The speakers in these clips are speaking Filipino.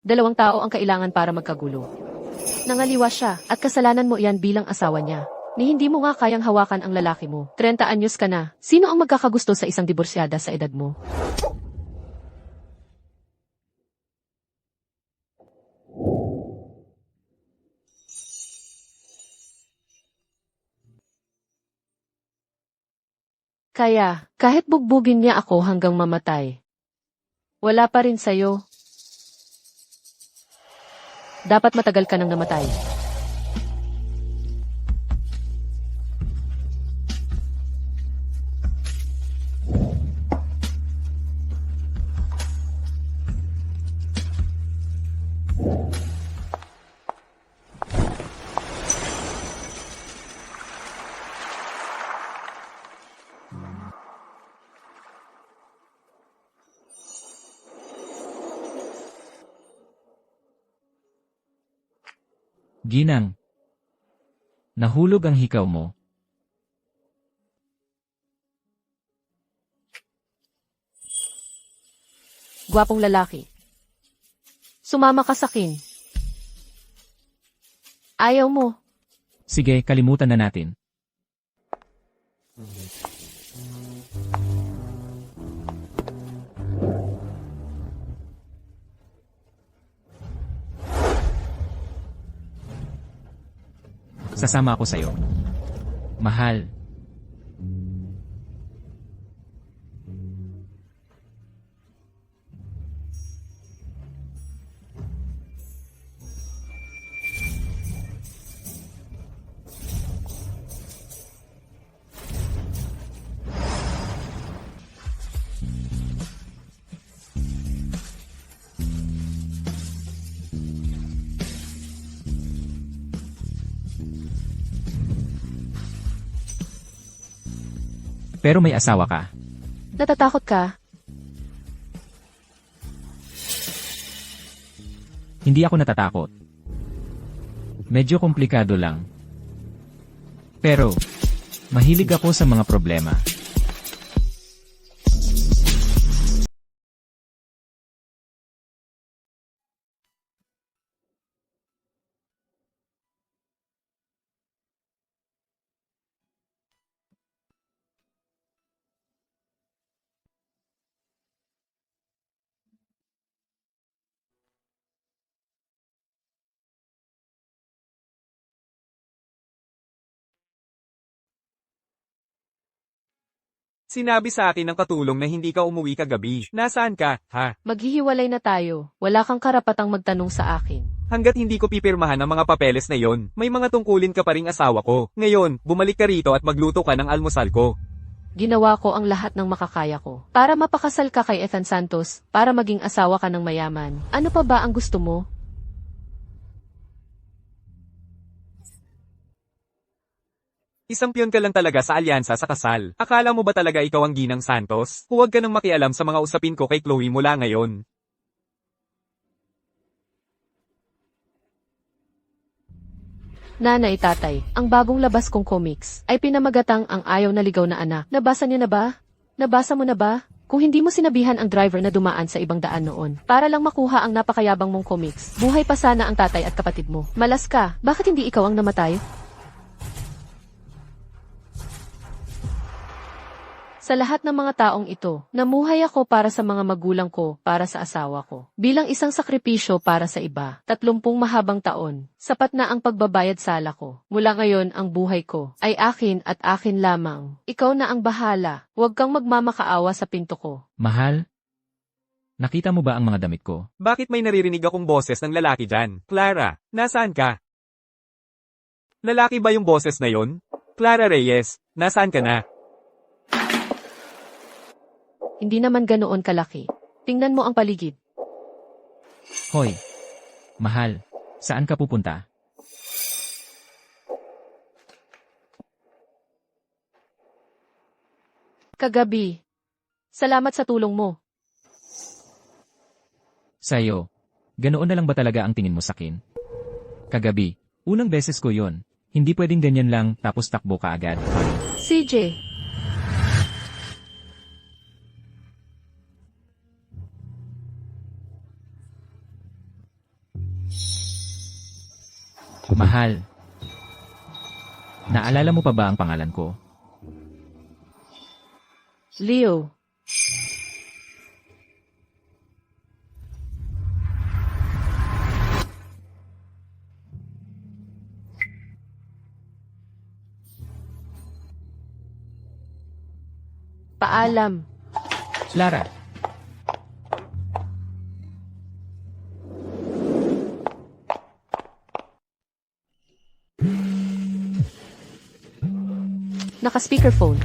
Dalawang tao ang kailangan para magkagulo. Nangaliwa siya, at kasalanan mo iyan bilang asawa niya. Ni hindi mo nga kayang hawakan ang lalaki mo. 30 anyos ka na. Sino ang magkakagusto sa isang diborsyada sa edad mo? Kaya, kahit bugbugin niya ako hanggang mamatay, wala pa rin sa'yo. Dapat matagal ka nang namatay. Ginang, nahulog ang hikaw mo. Gwapong lalaki. Sumama ka sa akin. Ayaw mo. Sige, kalimutan na natin. Sasama ako sa'yo. Mahal. Pero may asawa ka. Natatakot ka? Hindi ako natatakot. Medyo komplikado lang. Pero, mahilig ako sa mga problema. Sinabi sa akin ng katulong na hindi ka umuwi kagabi. Nasaan ka, ha? Maghihiwalay na tayo. Wala kang karapatang magtanong sa akin. Hanggat hindi ko pipirmahan ang mga papeles na yon, may mga tungkulin ka pa ring asawa ko. Ngayon, bumalik ka rito at magluto ka ng almusal ko. Ginawa ko ang lahat ng makakaya ko. Para mapakasal ka kay Ethan Santos, para maging asawa ka ng mayaman. Ano pa ba ang gusto mo? Isang piyon ka lang talaga sa alyansa sa kasal. Akala mo ba talaga ikaw ang Ginang Santos? Huwag ka nang makialam sa mga usapin ko kay Chloe mula ngayon. Nanay tatay, ang bagong labas kong comics ay pinamagatang ang ayaw na ligaw na anak. Nabasa niyo na ba? Nabasa mo na ba? Kung hindi mo sinabihan ang driver na dumaan sa ibang daan noon, para lang makuha ang napakayabang mong comics, buhay pa sana ang tatay at kapatid mo. Malas ka, bakit hindi ikaw ang namatay? Sa lahat ng mga taong ito, namuhay ako para sa mga magulang ko, para sa asawa ko. Bilang isang sakripisyo para sa iba, 30 mahabang taon, sapat na ang pagbabayad sala ko. Mula ngayon ang buhay ko ay akin at akin lamang. Ikaw na ang bahala, huwag kang magmamakaawa sa pinto ko. Mahal? Nakita mo ba ang mga damit ko? Bakit may naririnig akong boses ng lalaki dyan? Clara, nasaan ka? Lalaki ba yung boses na yon? Clara Reyes, nasaan ka na? Hindi naman ganoon kalaki. Tingnan mo ang paligid. Hoy. Mahal. Saan ka pupunta? Kagabi. Salamat sa tulong mo. Sa'yo. Ganoon na lang ba talaga ang tingin mo sakin? Kagabi. Unang beses ko yon. Hindi pwedeng ganyan lang tapos takbo ka agad. CJ. Mahal. Naalala mo pa ba ang pangalan ko? Leo. Paalam. Clara. Naka-speakerphone.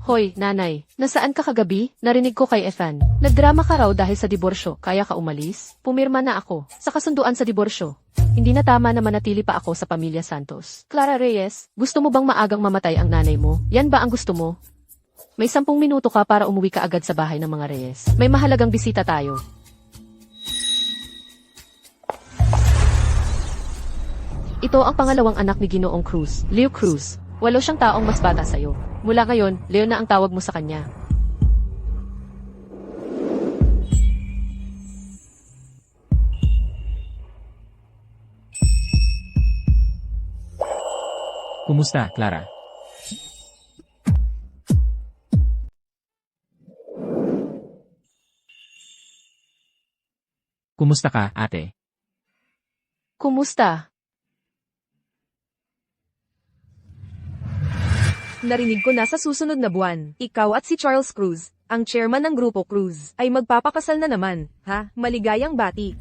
Hoy, nanay, nasaan ka kagabi? Narinig ko kay Ethan. Nagdrama ka raw dahil sa diborsyo, kaya ka umalis? Pumirma na ako, sa kasunduan sa diborsyo. Hindi na tama na manatili pa ako sa pamilya Santos. Clara Reyes, gusto mo bang maagang mamatay ang nanay mo? Yan ba ang gusto mo? May 10 minuto ka para umuwi ka agad sa bahay ng mga Reyes. May mahalagang bisita tayo. Ito ang pangalawang anak ni Ginoong Cruz, Leo Cruz. 8 siyang taong mas bata sa'yo. Mula ngayon, Leo na ang tawag mo sa kanya. Kumusta, Clara? Kumusta ka, ate? Kumusta? Narinig ko na sa susunod na buwan, ikaw at si Charles Cruz, ang chairman ng Grupo Cruz, ay magpapakasal na naman, ha? Maligayang bati.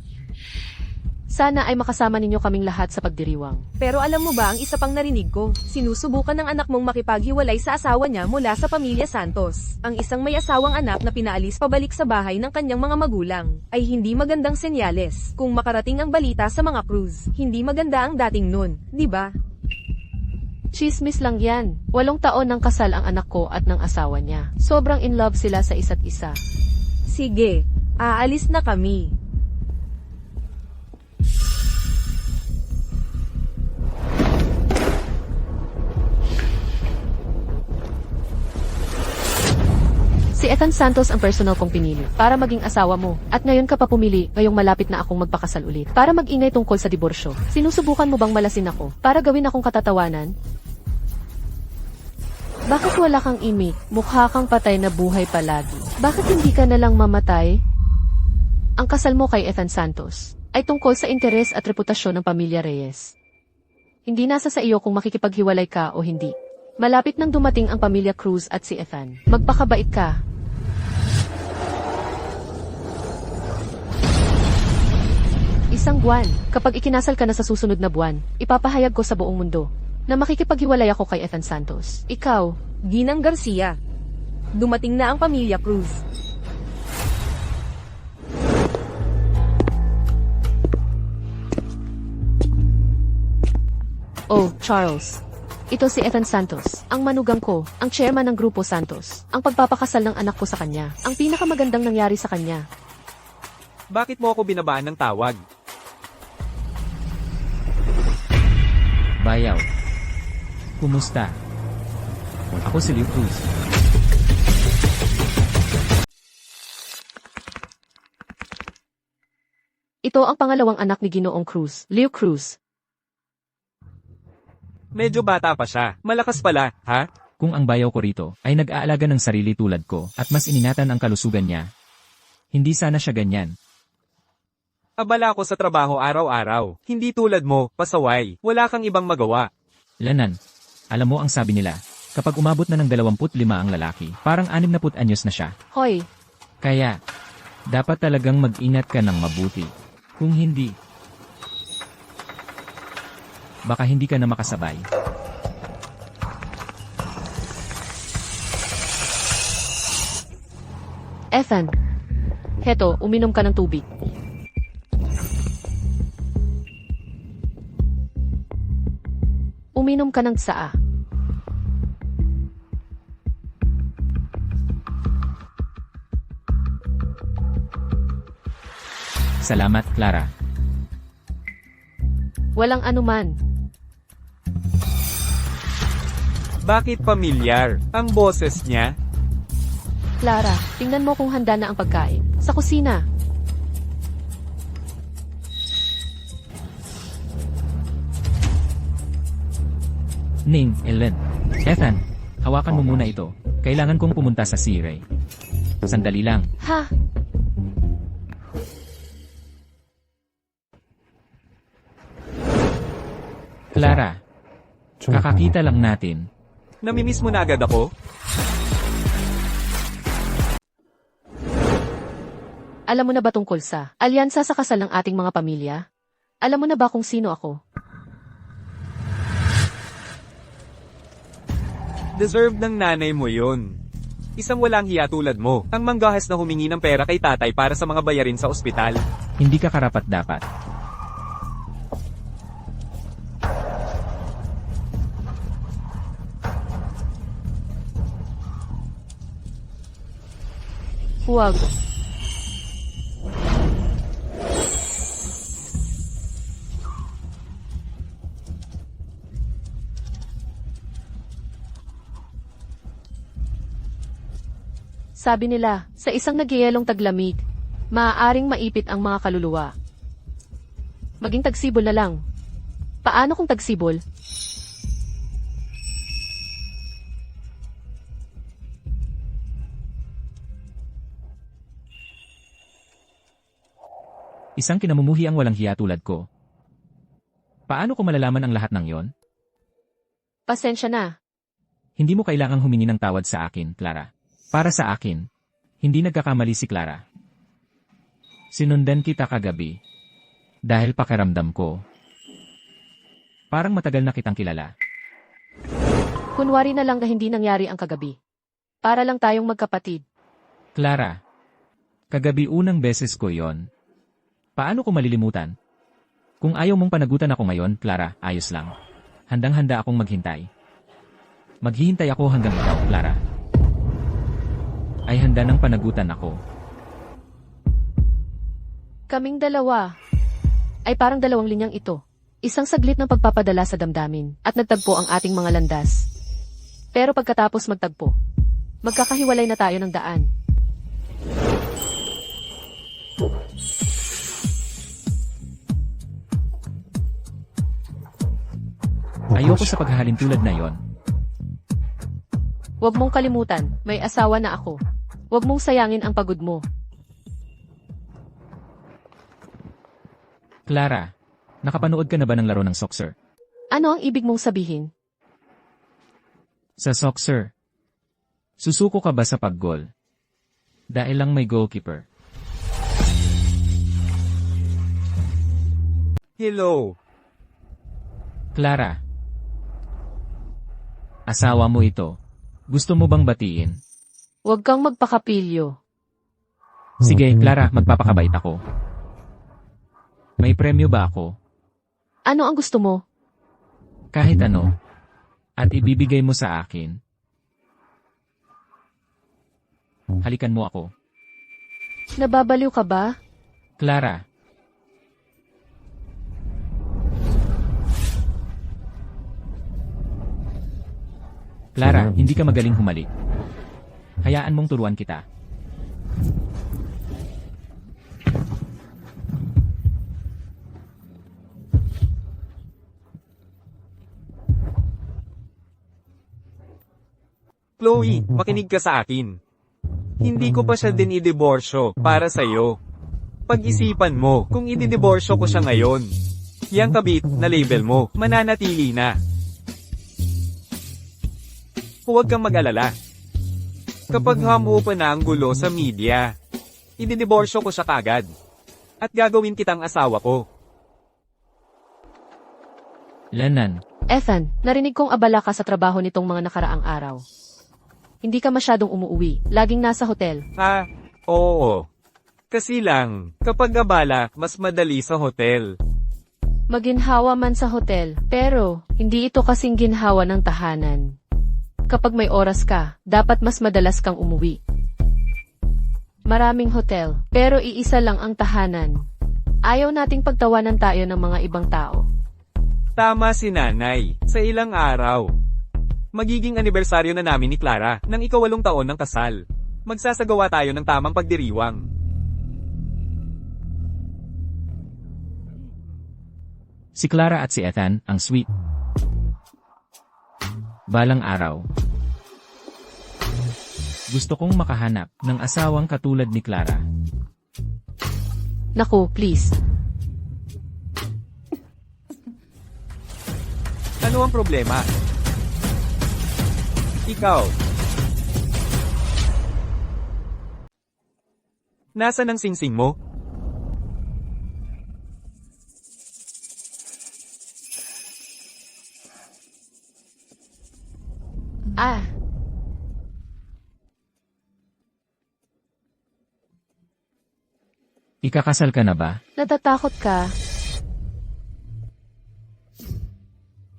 Sana ay makasama ninyo kaming lahat sa pagdiriwang. Pero alam mo ba ang isa pang narinig ko? Sinusubukan ng anak mong makipaghiwalay sa asawa niya mula sa pamilya Santos. Ang isang may asawang anak na pinaalis pabalik sa bahay ng kanyang mga magulang, ay hindi magandang senyales. Kung makarating ang balita sa mga Cruz, hindi maganda ang dating nun, di ba? Chismis lang yan. 8 taon ng kasal ang anak ko at ng asawa niya. Sobrang in love sila sa isa't isa. Sige, aalis na kami. Si Ethan Santos ang personal kong pinili para maging asawa mo. At ngayon ka pa pumili, ngayong malapit na akong magpakasal ulit. Para mag-ingay tungkol sa diborsyo. Sinusubukan mo bang malasin ako para gawin akong katatawanan? Bakit wala kang imik? Mukha kang patay na buhay palagi. Bakit hindi ka nalang mamatay? Ang kasal mo kay Ethan Santos ay tungkol sa interes at reputasyon ng pamilya Reyes. Hindi nasa sa iyo kung makikipaghiwalay ka o hindi. Malapit nang dumating ang pamilya Cruz at si Ethan. Magpakabait ka. Isang buwan. Kapag ikinasal ka na sa susunod na buwan, ipapahayag ko sa buong mundo na makikipaghiwalay ako kay Ethan Santos. Ikaw, Ginang Garcia. Dumating na ang pamilya Cruz. oh, Charles. Ito si Ethan Santos, ang manugang ko, ang chairman ng Grupo Santos, ang pagpapakasal ng anak ko sa kanya, ang pinakamagandang nangyari sa kanya. Bakit mo ako binabaan ng tawag? Bayaw. Kumusta? Ako si Leo Cruz. Ito ang pangalawang anak ni Ginoong Cruz, Leo Cruz. Medyo bata pa siya. Malakas pala, ha? Kung ang bayaw ko rito ay nag-aalaga ng sarili tulad ko at mas iningatan ang kalusugan niya, hindi sana siya ganyan. Abala ako sa trabaho araw-araw. Hindi tulad mo, pasaway. Wala kang ibang magawa. Lanan, alam mo ang sabi nila, kapag umabot na ng 25 ang lalaki, parang 60 anyos na siya. Hoy, Kaya, dapat talagang mag-ingat ka ng mabuti. Kung hindi, baka hindi ka na makasabay. Ethan. Heto, uminom ka ng tubig. Uminom ka ng tsaa. Salamat, Clara. Walang anuman. Bakit pamilyar? Ang boses niya? Clara, tingnan mo kung handa na ang pagkain. Sa kusina. Ning, Ellen. Ethan, hawakan mo muna ito. Kailangan kong pumunta sa Sea-Ray. Sandali lang. Ha? Clara, kakakita lang natin. Namimiss mo na agad ako? Alam mo na ba tungkol sa alyansa sa kasal ng ating mga pamilya? Alam mo na ba kung sino ako? Deserve ng nanay mo yun. Isang walang hiya tulad mo, ang manggahas na humingi ng pera kay tatay para sa mga bayarin sa ospital. Hindi ka karapat-dapat. Huwag. Sabi nila, sa isang nagyayalong taglamig, maaaring maipit ang mga kaluluwa. Maging tagsibol na lang. Paano kung tagsibol? Isang kinamumuhi ang walang hiya tulad ko. Paano ko malalaman ang lahat ng yon? Pasensya na. Hindi mo kailangang humingi ng tawad sa akin, Clara. Para sa akin, hindi nagkakamali si Clara. Sinundan kita kagabi. Dahil pakiramdam ko. Parang matagal na kitang kilala. Kunwari na lang na hindi nangyari ang kagabi. Para lang tayong magkapatid. Clara, kagabi unang beses ko yon. Paano ko malilimutan? Kung ayaw mong panagutan ako ngayon, Clara, ayos lang. Handang-handa akong maghintay. Maghihintay ako hanggang ikaw, Clara. Ay handa ng panagutan ako. Kaming dalawa ay parang dalawang linyang ito. Isang saglit ng pagpapadala sa damdamin at nagtagpo ang ating mga landas. Pero pagkatapos magtagpo, magkakahiwalay na tayo ng daan. Ayoko sa paghahalin tulad na yon. Huwag mong kalimutan, may asawa na ako. Huwag mong sayangin ang pagod mo. Clara, nakapanood ka na ba ng laro ng soccer? Ano ang ibig mong sabihin? Sa soccer, susuko ka ba sa paggol? Dahil lang may goalkeeper. Hello. Clara, asawa mo ito. Gusto mo bang batiin? Huwag kang magpakapilyo. Sige, Clara, magpapakabait ako. May premyo ba ako? Ano ang gusto mo? Kahit ano. At ibibigay mo sa akin. Halikan mo ako. Nababaliw ka ba? Clara. Clara, hindi ka magaling humalik. Hayaan mong turuan kita. Chloe, makinig ka sa akin. Hindi ko pa siya dinidiborsyo para sa'yo. Pag-isipan mo, kung ididiborsyo ko siya ngayon, yang kabit na label mo, mananatili na. Huwag kang mag-alala. Kapag hamupa na ang gulo sa media, ididiborsyo ko siya kagad. At gagawin kitang asawa ko. Lanan, Ethan, narinig kong abala ka sa trabaho nitong mga nakaraang araw. Hindi ka masyadong umuuwi, laging nasa hotel. Oo. Kasi lang, kapag abala, mas madali sa hotel. Maginhawa man sa hotel, pero hindi ito kasing ginhawa ng tahanan. Kapag may oras ka, dapat mas madalas kang umuwi. Maraming hotel, pero iisa lang ang tahanan. Ayaw nating pagtawanan tayo ng mga ibang tao. Tama si nanay, sa ilang araw. Magiging anibersaryo na namin ni Clara ng 8 taon ng kasal. Magsasagawa tayo ng tamang pagdiriwang. si Clara at si Ethan, ang sweet. Balang araw. Gusto kong makahanap ng asawang katulad ni Clara. Naku, please. Ano ang problema? Ikaw. Nasaan ang singsing mo? Ah, Ikakasal ka na ba? natatakot ka.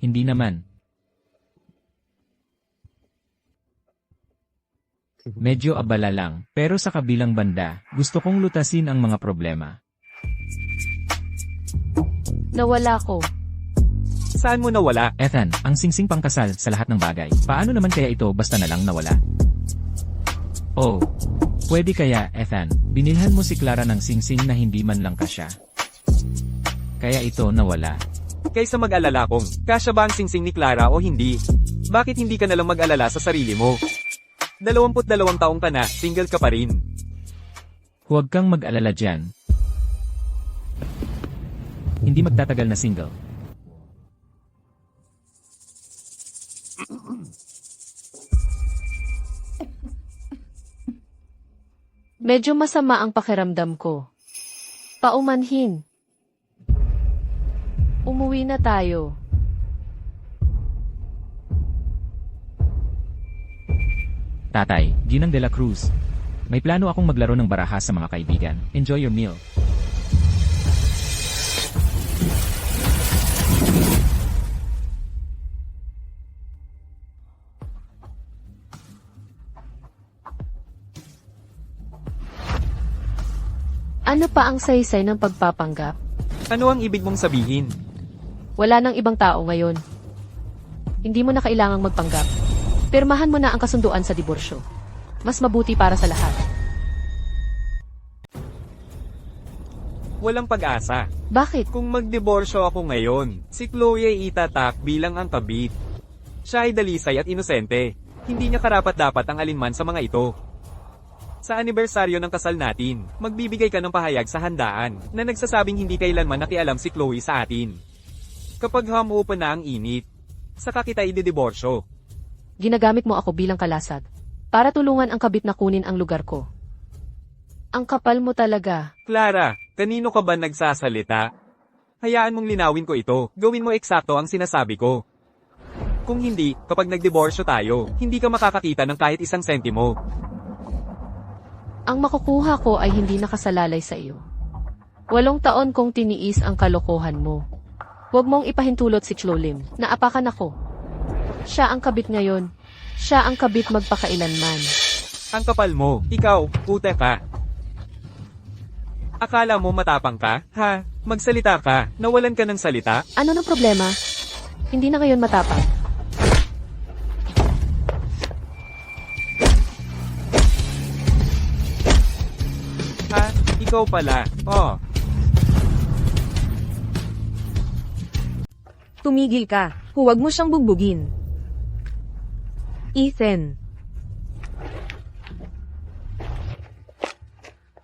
Hindi naman. Medyo abala lang, pero sa kabilang banda, gusto kong lutasin ang mga problema. Nawala ko. Saan mo nawala? Ethan, ang singsing pangkasal sa lahat ng bagay. Paano naman kaya ito basta na lang nawala? Oh, pwede kaya, Ethan, binilhan mo si Clara ng singsing na hindi man lang kasya. Kaya ito nawala. Kaysa mag-alala kung, kasya ba ang singsing ni Clara o hindi? Bakit hindi ka nalang mag-alala sa sarili mo? 22 taong ka na, single ka pa rin. Huwag kang mag-alala dyan. Hindi magtatagal na single. Medyo masama ang pakiramdam ko. Paumanhin. Umuwi na tayo. Tatay, Ginang de la Cruz. May plano akong maglaro ng baraha sa mga kaibigan. Enjoy your meal. Ano pa ang saysay ng pagpapanggap? Ano ang ibig mong sabihin? Wala nang ibang tao ngayon. Hindi mo na kailangang magpanggap. Pirmahan mo na ang kasunduan sa diborsyo. Mas mabuti para sa lahat. Walang pag-asa. Bakit? Kung magdiborsyo ako ngayon, si Chloe ay itatak bilang ang kabit. Siya ay dalisay at inosente. Hindi niya karapat-dapat ang alinman sa mga ito. Sa anibersaryo ng kasal natin, magbibigay ka ng pahayag sa handaan na nagsasabing hindi kailanman nakialam si Chloe sa atin. Kapag humupa na ang init, saka kita ididiborsyo. Ginagamit mo ako bilang kalasad. Para tulungan ang kabit na kunin ang lugar ko. Ang kapal mo talaga. Clara, kanino ka ba nagsasalita? Hayaan mong linawin ko ito, gawin mo eksakto ang sinasabi ko. Kung hindi, kapag nagdiborsyo tayo, hindi ka makakakita ng kahit isang sentimo. Ang makukuha ko ay hindi nakasalalay sa iyo. 8 taon kong tiniis ang kalokohan mo. Huwag mong ipahintulot si Chlolim, naapakan ako. Siya ang kabit ngayon. Siya ang kabit magpakailanman. Ang kapal mo, ikaw, pute ka. Akala mo matapang ka? Ha? Magsalita ka, nawalan ka ng salita? Ano ng problema? Hindi na ngayon matapang. Ha? Ikaw pala. Oh. Tumigil ka. Huwag mo siyang bugbugin. Ethan.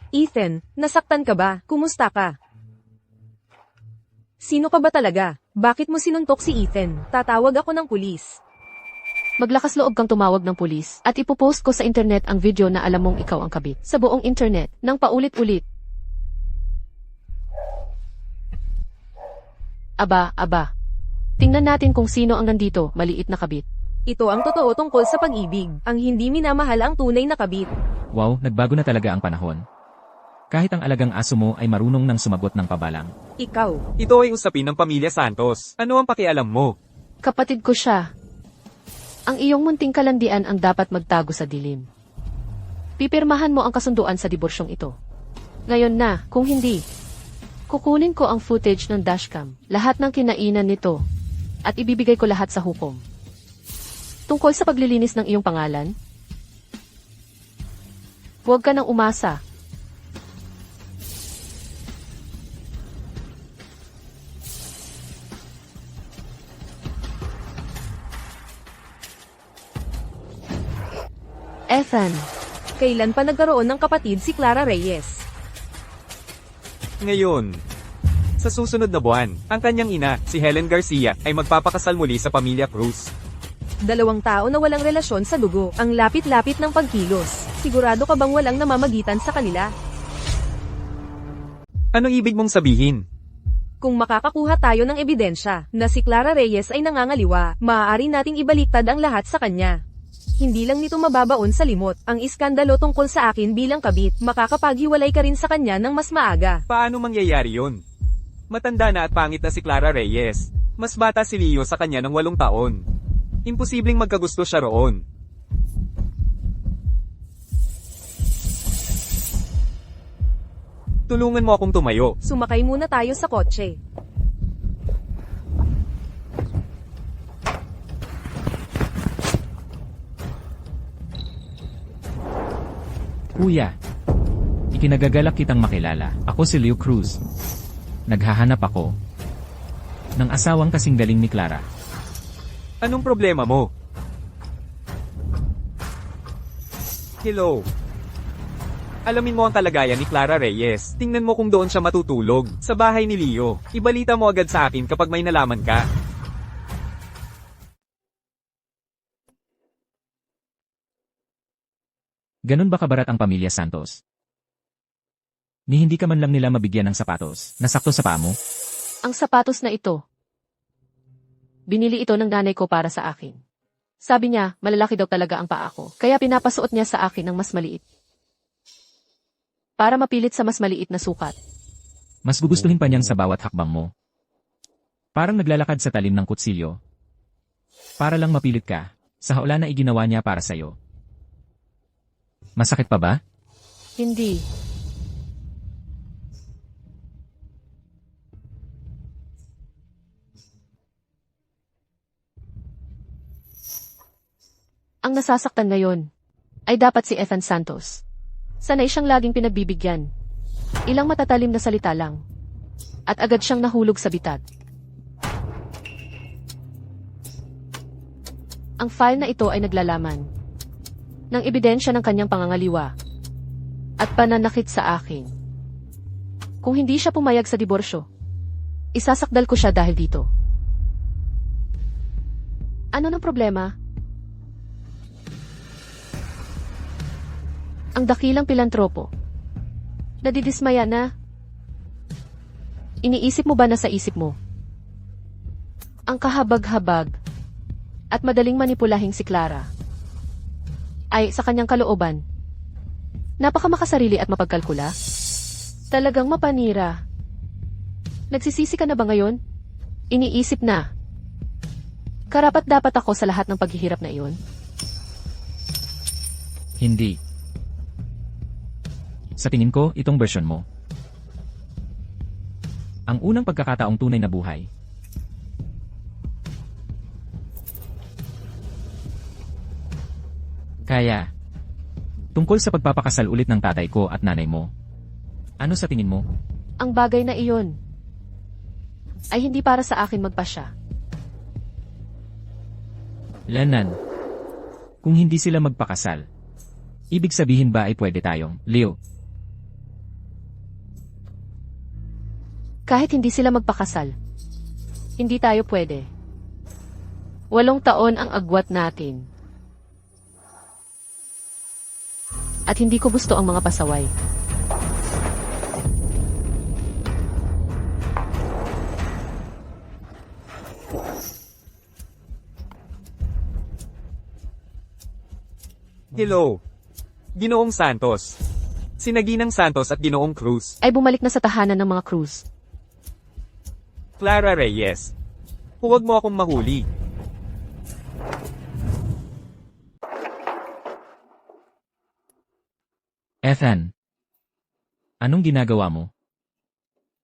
Ethan, nasaktan ka ba? Kumusta ka? Sino ka ba talaga? Bakit mo sinuntok si Ethan? Tatawag ako ng pulis. Maglakas loob kang tumawag ng pulis at ipopost ko sa internet ang video na alam mong ikaw ang kabit. Sa buong internet, nang paulit-ulit. Aba. Tingnan natin kung sino ang nandito, maliit na kabit. Ito ang totoo tungkol sa pag-ibig. Ang hindi minamahal ang tunay na kabit. Wow, nagbago na talaga ang panahon. Kahit ang alagang aso mo ay marunong nang sumagot ng pabalang. Ikaw. Ito ay usapin ng pamilya Santos. Ano ang pakialam mo? Kapatid ko siya. Ang iyong munting kalandian ang dapat magtago sa dilim. Pipirmahan mo ang kasunduan sa diborsyong ito. Ngayon na, kung hindi, kukunin ko ang footage ng dashcam, lahat ng kinainan nito, at ibibigay ko lahat sa hukom. Tungkol sa paglilinis ng iyong pangalan, huwag ka nang umasa. Ethan, Kailan pa nagkaroon ng kapatid si Clara Reyes? Ngayon, sa susunod na buwan, ang kanyang ina, si Helen Garcia, ay magpapakasal muli sa pamilya Cruz. 2 tao na walang relasyon sa dugo, ang lapit-lapit ng pagkilos. Sigurado ka bang walang namamagitan sa kanila? Anong ibig mong sabihin? Kung makakakuha tayo ng ebidensya na si Clara Reyes ay nangangaliwa, maaari nating ibaliktad ang lahat sa kanya. Hindi lang nito mababaon sa limot, ang iskandalo tungkol sa akin bilang kabit, makakapaghiwalay ka rin sa kanya ng mas maaga. Paano mangyayari yon? Matanda na at pangit na si Clara Reyes. Mas bata si Leo sa kanya ng 8 taon. Imposibleng magkagusto siya roon. Tulungan mo akong tumayo. Sumakay muna tayo sa kotse. Kuya, ikinagagalak kitang makilala. Ako si Leo Cruz. Naghahanap ako ng asawang kasing galing ni Clara. Anong problema mo? Hello. Alamin mo ang kalagayan ni Clara Reyes. Tingnan mo kung doon siya matutulog. Sa bahay ni Leo. Ibalita mo agad sa akin kapag may nalaman ka. Ganon ba kabarat ang pamilya Santos? Ni hindi ka man lang nila mabigyan ng sapatos, nasakto sa paa mo? ang sapatos na ito. Binili ito ng nanay ko para sa akin. Sabi niya, malalaki daw talaga ang paa ko, kaya pinapasuot niya sa akin ng mas maliit. Para mapilit sa mas maliit na sukat. Mas gugustuhin pa niyang sa bawat hakbang mo. Parang naglalakad sa talim ng kutsilyo. Para lang mapilit ka, sa hawla na iginawa niya para sa'yo. Masakit pa ba? Hindi. Ang nasasaktan ngayon ay dapat si Ethan Santos. Sanay siyang laging pinagbibigyan. Ilang matatalim na salita lang. At agad siyang nahulog sa bitag. Ang file na ito ay naglalaman ng ebidensya ng kanyang pangangaliwa at pananakit sa akin. Kung hindi siya pumayag sa diborsyo, isasakdal ko siya dahil dito. Ano ng problema? Ang dakilang pilantropo. Nadidismaya na. Iniisip mo ba na sa isip mo? Ang kahabag-habag at madaling manipulahing si Clara ay sa kanyang kalooban. Napakamakasarili at mapagkalkula. Talagang mapanira. Nagsisisi ka na ba ngayon? Iniisip na. Karapat-dapat ako sa lahat ng paghihirap na iyon? Hindi. Sa tingin ko, itong version mo. Ang unang pagkakataong tunay na buhay. Kaya, tungkol sa pagpapakasal ulit ng tatay ko at nanay mo, ano sa tingin mo? Ang bagay na iyon ay hindi para sa akin magpasya. Lanan. Kung hindi sila magpakasal, ibig sabihin ba ay pwede tayong, Leo? Kahit hindi sila magpakasal, hindi tayo pwede. 8 taon ang agwat natin. At hindi ko gusto ang mga pasaway. Hello. Ginoong Santos. Si Naginang Santos at Ginoong Cruz. Ay bumalik na sa tahanan ng mga Cruz. Clara Reyes. Huwag mo akong mahuli. Ethan. Anong ginagawa mo?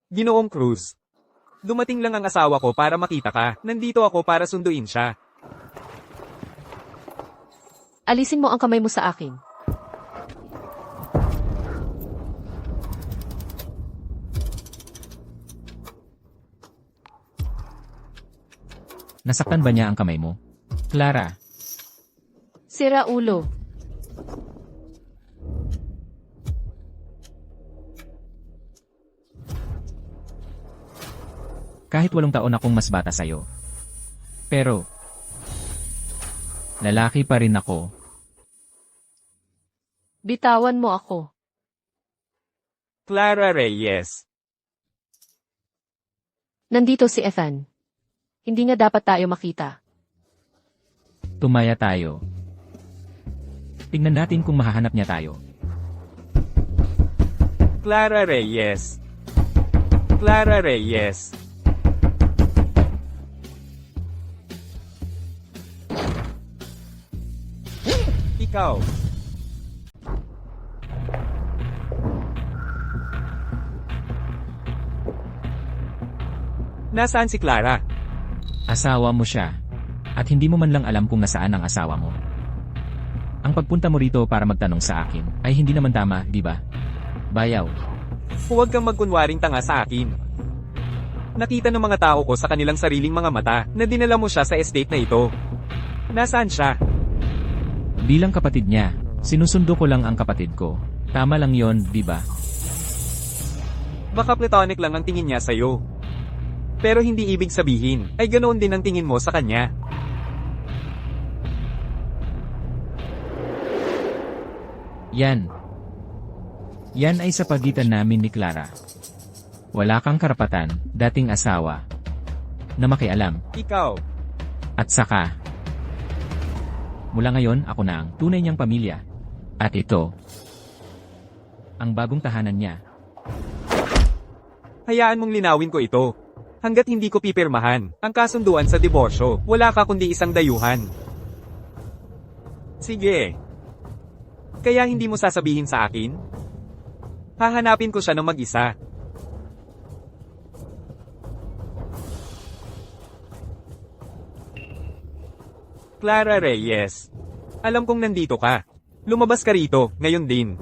Ginoong Cruz. Dumating lang ang asawa ko para makita ka. Nandito ako para sunduin siya. Alisin mo ang kamay mo sa akin. Nasaktan ba niya ang kamay mo? Clara, Sira ulo. kahit 8 taon akong mas bata sa'yo. Pero, lalaki pa rin ako. Bitawan mo ako. Clara Reyes. Nandito si Ethan. Hindi nga dapat tayo makita. Tumaya tayo. Tingnan natin kung mahahanap niya tayo. Clara Reyes. Clara Reyes. Ikaw. Nasaan si Clara? Asawa mo siya. At hindi mo man lang alam kung nasaan ang asawa mo. Ang pagpunta mo rito para magtanong sa akin ay hindi naman tama, di ba? Bayaw. Huwag kang magkunwaring tanga sa akin. Nakita ng mga tao ko sa kanilang sariling mga mata na dinala mo siya sa estate na ito. Nasaan siya? Bilang kapatid niya, sinusundo ko lang ang kapatid ko. Tama lang yon, di ba? Baka platonic lang ang tingin niya sa'yo. Pero hindi ibig sabihin ay ganoon din ang tingin mo sa kanya. Yan. Yan ay sa pagitan namin ni Clara. Wala kang karapatan, dating asawa, na makialam. Ikaw. At saka, mula ngayon ako na ang tunay niyang pamilya. At ito, ang bagong tahanan niya. Hayaan mong linawin ko ito. Hanggat hindi ko pipirmahan ang kasunduan sa diborsyo, wala ka kundi isang dayuhan. Sige. Kaya hindi mo sasabihin sa akin? Hahanapin ko siya ng mag-isa. Clara Reyes. Alam kong nandito ka. Lumabas ka rito, ngayon din.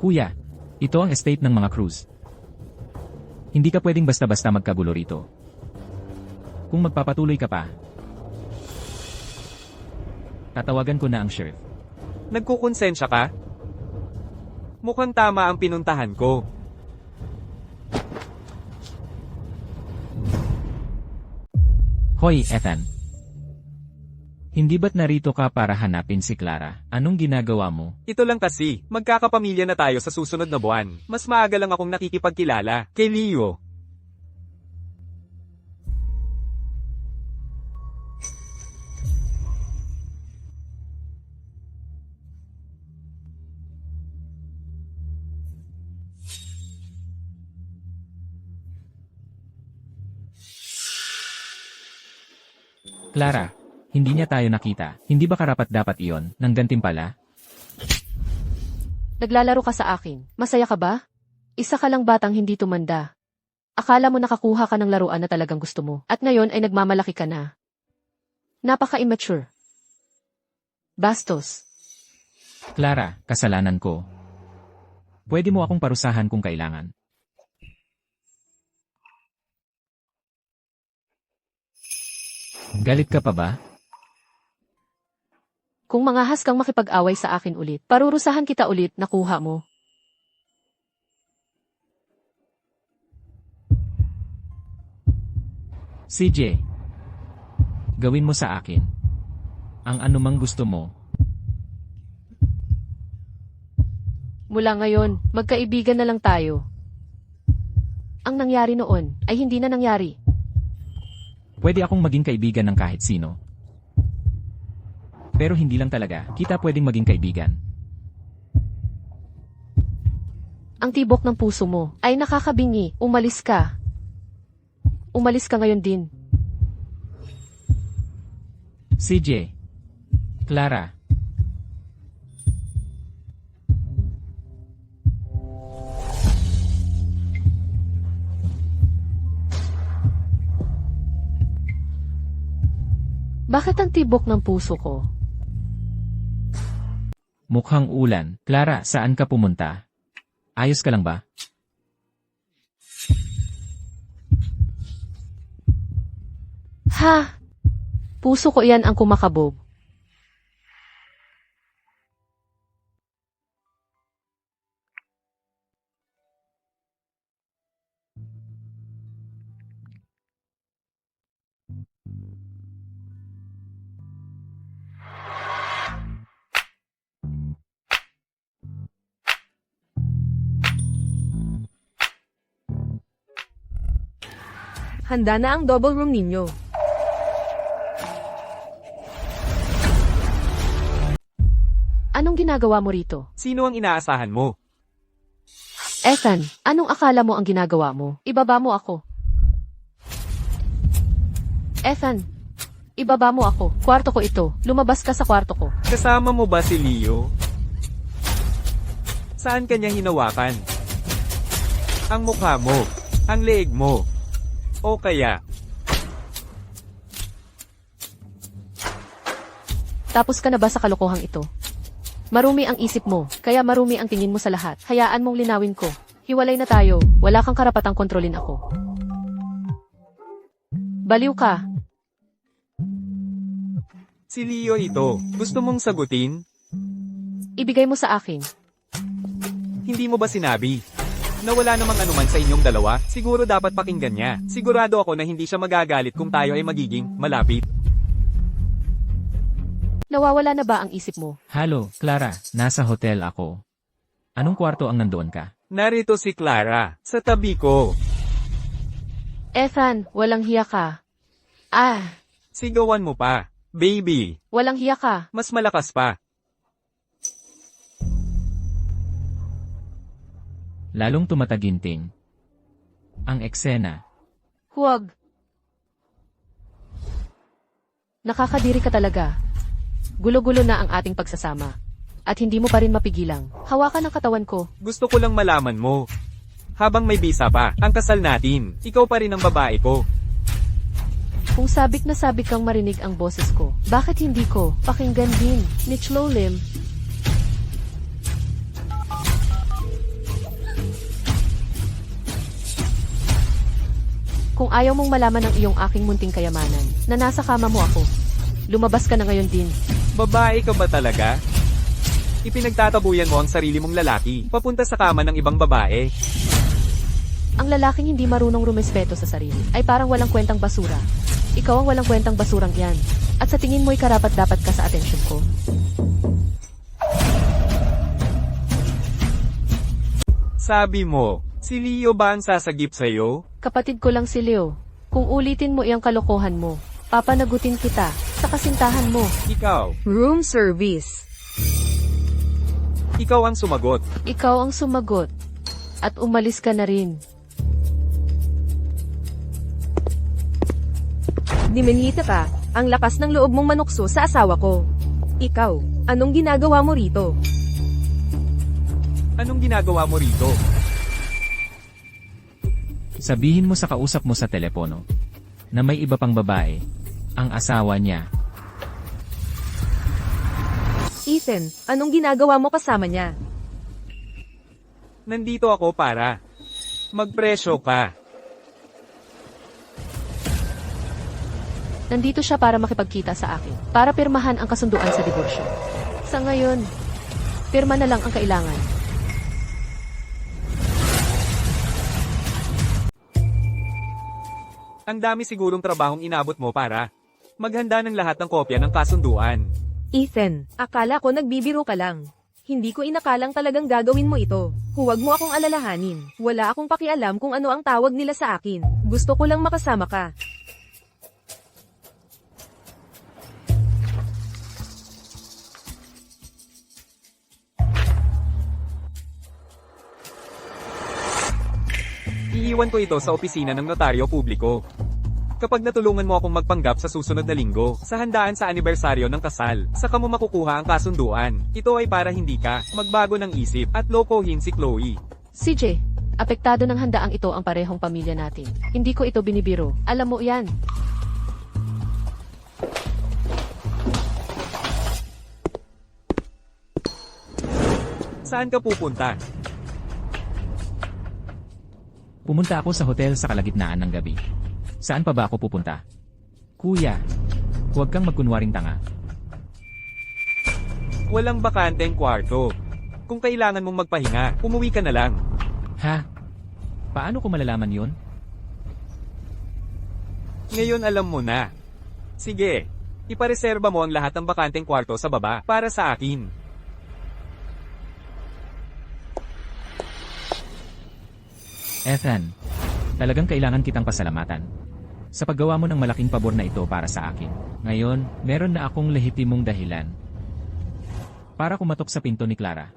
Kuya, ito ang estate ng mga Cruz. Hindi ka pwedeng basta-basta magkagulo rito. Kung magpapatuloy ka pa, tatawagan ko na ang sheriff. Nagkukonsensya ka? Mukhang tama ang pinuntahan ko. Hoy, Ethan. Hindi ba't narito ka para hanapin si Clara? Anong ginagawa mo? Ito lang kasi, magkakapamilya na tayo sa susunod na buwan. Mas maaga lang akong nakikipagkilala kay Leo. Clara, hindi niya tayo nakita. Hindi ba karapat-dapat iyon, ng gantimpala? Naglalaro ka sa akin. Masaya ka ba? Isa ka lang batang hindi tumanda. Akala mo nakakuha ka ng laruan na talagang gusto mo. At ngayon ay nagmamalaki ka na. Napaka-immature. Bastos. Clara, kasalanan ko. Pwede mo akong parusahan kung kailangan. Galit ka pa ba? Kung mangahas kang makipag-away sa akin ulit, parurusahan kita ulit, nakuha mo. CJ, gawin mo sa akin ang anumang gusto mo. Mula ngayon, magkaibigan na lang tayo. Ang nangyari noon ay hindi na nangyari. Pwede akong maging kaibigan ng kahit sino. Pero hindi lang talaga, kita pwedeng maging kaibigan. Ang tibok ng puso mo ay nakakabingi, umalis ka. Umalis ka ngayon din. CJ, Clara. Bakit ang tibok ng puso ko? Mukhang ulan. Clara, saan ka pumunta? Ayos ka lang ba? Ha? Puso ko iyan ang kumakabog. Handa na ang double room ninyo. Anong ginagawa mo rito? Sino ang inaasahan mo? Ethan, anong akala mo ang ginagawa mo? Ibaba mo ako. Ethan, ibaba mo ako. Kwarto ko ito. Lumabas ka sa kwarto ko. Kasama mo ba si Leo? Saan kanya hinawakan? Ang mukha mo, ang leeg mo, o kaya, Tapos ka na ba sa kalokohang ito? Marumi ang isip mo, kaya marumi ang tingin mo sa lahat. Hayaan mong linawin ko. Hiwalay na tayo, wala kang karapatang kontrolin ako. Baliw ka. si Leo ito, gusto mong sagutin? Ibigay mo sa akin. Hindi mo ba sinabi? Na wala namang anuman sa inyong dalawa, siguro dapat pakinggan niya. Sigurado ako na hindi siya magagalit kung tayo ay magiging malapit. Nawawala na ba ang isip mo? Halo, Clara, nasa hotel ako. Anong kwarto ang nandoon ka? Narito si Clara, sa tabi ko. Ethan, walang hiya ka. Sigawan mo pa. Baby, Walang hiya ka. mas malakas pa. Lalong tumataginting. Ang eksena. Huwag. Nakakadiri ka talaga. Gulo-gulo na ang ating pagsasama. At hindi mo pa rin mapigilang. Hawakan ang katawan ko. Gusto ko lang malaman mo. Habang may bisa pa, ang kasal natin, ikaw pa rin ang babae ko. Kung sabik na sabik kang marinig ang boses ko, bakit hindi ko pakinggan din ni Chlolim? Kung ayaw mong malaman ang iyong aking munting kayamanan, na nasa kama mo ako, lumabas ka na ngayon din. Babae ka ba talaga? Ipinagtatabuyan mo ang sarili mong lalaki, papunta sa kama ng ibang babae. Ang lalaking hindi marunong rumespeto sa sarili ay parang walang kwentang basura. Ikaw ang walang kwentang basurang yan. At sa tingin mo'y karapat-dapat ka sa atensyon ko. Sabi mo, si Leo ba ang sasagip sa'yo? Kapatid ko lang si Leo. Kung ulitin mo iyang kalokohan mo, papanagutin kita sa kasintahan mo. Ikaw. Room service. Ikaw ang sumagot. Ikaw ang sumagot. At umalis ka na rin. Dimenhita ka, ang lakas ng loob mong manukso sa asawa ko. Ikaw, anong ginagawa mo rito? Anong ginagawa mo rito? Sabihin mo sa kausap mo sa telepono na may iba pang babae, ang asawa niya. Ethan, anong ginagawa mo kasama niya? Nandito ako para magpresyo ka. Nandito siya para makipagkita sa akin. Para pirmahan ang kasunduan sa diborsyo. Sa ngayon, pirma na lang ang kailangan. Ang dami sigurong trabahong inabot mo para maghanda ng lahat ng kopya ng kasunduan. Ethan, akala ko nagbibiro ka lang. Hindi ko inakalang talagang gagawin mo ito. Huwag mo akong alalahanin. Wala akong pakialam kung ano ang tawag nila sa akin. Gusto ko lang makasama ka. Iiwan ko ito sa opisina ng notaryo publiko. Kapag natulungan mo akong magpanggap sa susunod na linggo, sa handaan sa anibersaryo ng kasal, saka mo makukuha ang kasunduan. Ito ay para hindi ka magbago ng isip at lokohin si Chloe. CJ, apektado ng handaang ito ang parehong pamilya natin. Hindi ko ito binibiro. Alam mo yan. Saan ka pupunta? Pumunta ako sa hotel sa kalagitnaan ng gabi. Saan pa ba ako pupunta? Kuya, huwag kang magkunwaring tanga. Walang bakanteng kwarto. Kung kailangan mong magpahinga, umuwi ka na lang. Ha? Paano ko malalaman yun? Ngayon alam mo na. Sige, ipareserba mo ang lahat ng bakanteng kwarto sa baba para sa akin. Ethan, talagang kailangan kitang pasalamatan. sa paggawa mo ng malaking pabor na ito para sa akin. Ngayon, meron na akong lehitimong dahilan para kumatok sa pinto ni Clara.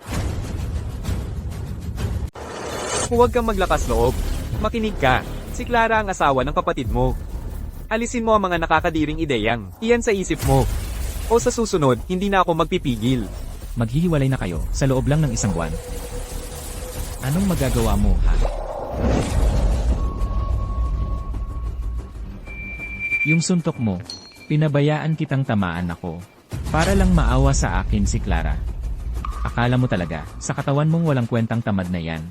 Huwag kang maglakas loob. Makinig ka. Si Clara ang asawa ng kapatid mo. Alisin mo ang mga nakakadiring ideyang iyan sa isip mo. O sa susunod, hindi na ako magpipigil. Maghihiwalay na kayo sa loob lang ng isang buwan. Anong magagawa mo, ha? Yung suntok mo, pinabayaan kitang tamaan ako. Para lang maawa sa akin si Clara. Akala mo talaga, sa katawan mong walang kwentang tamad na yan.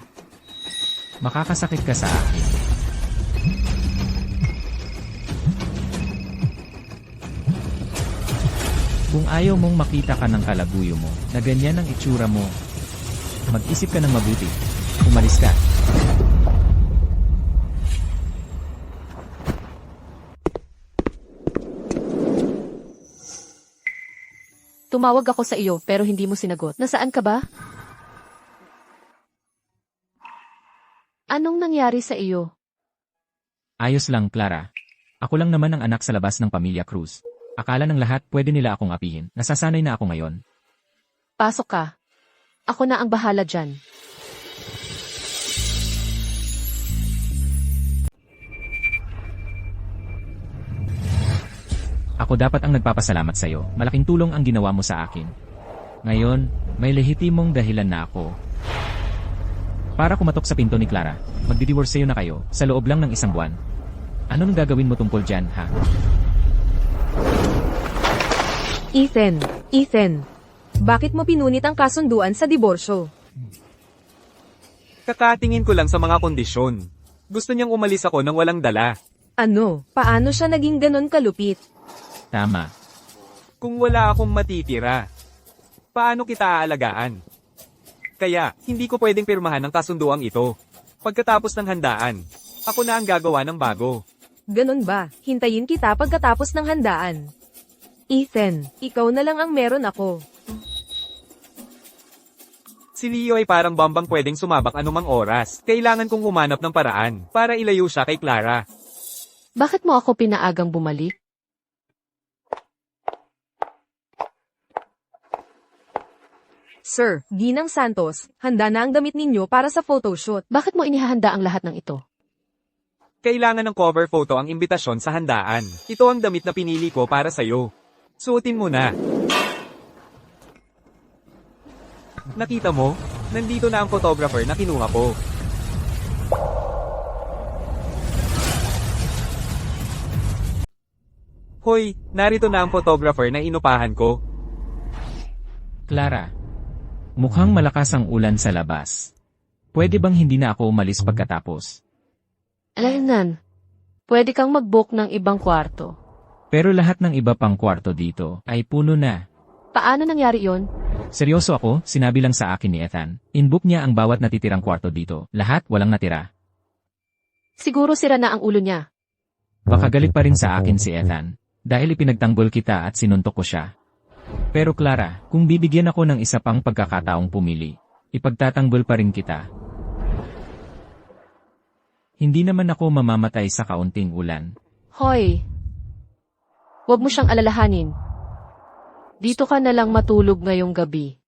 Makakasakit ka sa akin. Kung ayaw mong makita ka ng kalabuyo mo, na ganyan ang itsura mo, mag-isip ka ng mabuti. Umalis ka. Tumawag ako sa iyo pero hindi mo sinagot. Nasaan ka ba? Anong nangyari sa iyo? Ayos lang, Clara. Ako lang naman ang anak sa labas ng pamilya Cruz. Akala ng lahat pwede nila akong apihin. Nasasanay na ako ngayon. Pasok ka. Ako na ang bahala dyan. Ako dapat ang nagpapasalamat sa'yo. Malaking tulong ang ginawa mo sa akin. Ngayon, may lehitimong dahilan na ako. Para kumatok sa pinto ni Clara, magdi-divorce sa'yo na kayo sa loob lang ng isang buwan. Ano nang gagawin mo tungkol dyan, ha? Ethan, bakit mo pinunit ang kasunduan sa diborsyo? Kakatingin ko lang sa mga kondisyon. Gusto niyang umalis ako nang walang dala. Ano? Paano siya naging ganon kalupit? Tama. Kung wala akong matitira, paano kita aalagaan? Kaya, hindi ko pwedeng pirmahan ang kasunduang ito. Pagkatapos ng handaan, ako na ang gagawa ng bago. Ganon ba? Hintayin kita pagkatapos ng handaan. Ethan, ikaw na lang ang meron ako. Si Leo ay parang bambang pwedeng sumabak anumang oras. Kailangan kong humanap ng paraan para ilayo siya kay Clara. Bakit mo ako pinaagang bumalik? Sir, Ginang Santos, handa na ang damit ninyo para sa photoshoot. Bakit mo inihahanda ang lahat ng ito? Kailangan ng cover photo ang imbitasyon sa handaan. Ito ang damit na pinili ko para sa'yo. Suotin mo na. Nakita mo? Nandito na ang photographer na kinuha ko. Hoy, narito na ang photographer na inupahan ko. Clara, mukhang malakas ang ulan sa labas. Pwede bang hindi na ako umalis pagkatapos? Alaynan, pwede kang mag-book ng ibang kwarto. Pero lahat ng iba pang kwarto dito ay puno na. Paano nangyari yon? Seryoso ako, sinabi lang sa akin ni Ethan. Inbook niya ang bawat natitirang kwarto dito. Lahat walang natira. Siguro sira na ang ulo niya. Baka galit pa rin sa akin si Ethan. Dahil ipinagtanggol kita at sinuntok ko siya. Pero Clara, kung bibigyan ako ng isa pang pagkakataong pumili, ipagtatanggol pa rin kita. Hindi naman ako mamamatay sa kaunting ulan. Hoy, huwag mo siyang alalahanin. Dito ka na lang matulog ngayong gabi.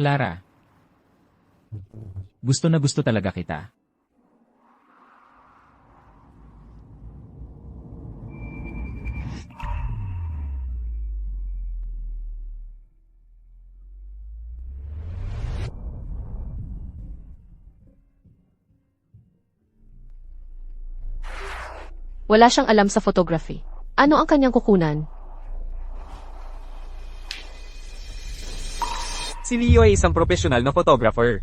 Clara, gusto na gusto talaga kita. Wala siyang alam sa photography. Ano ang kanyang kukunan? Si Leo ay isang profesional na photographer.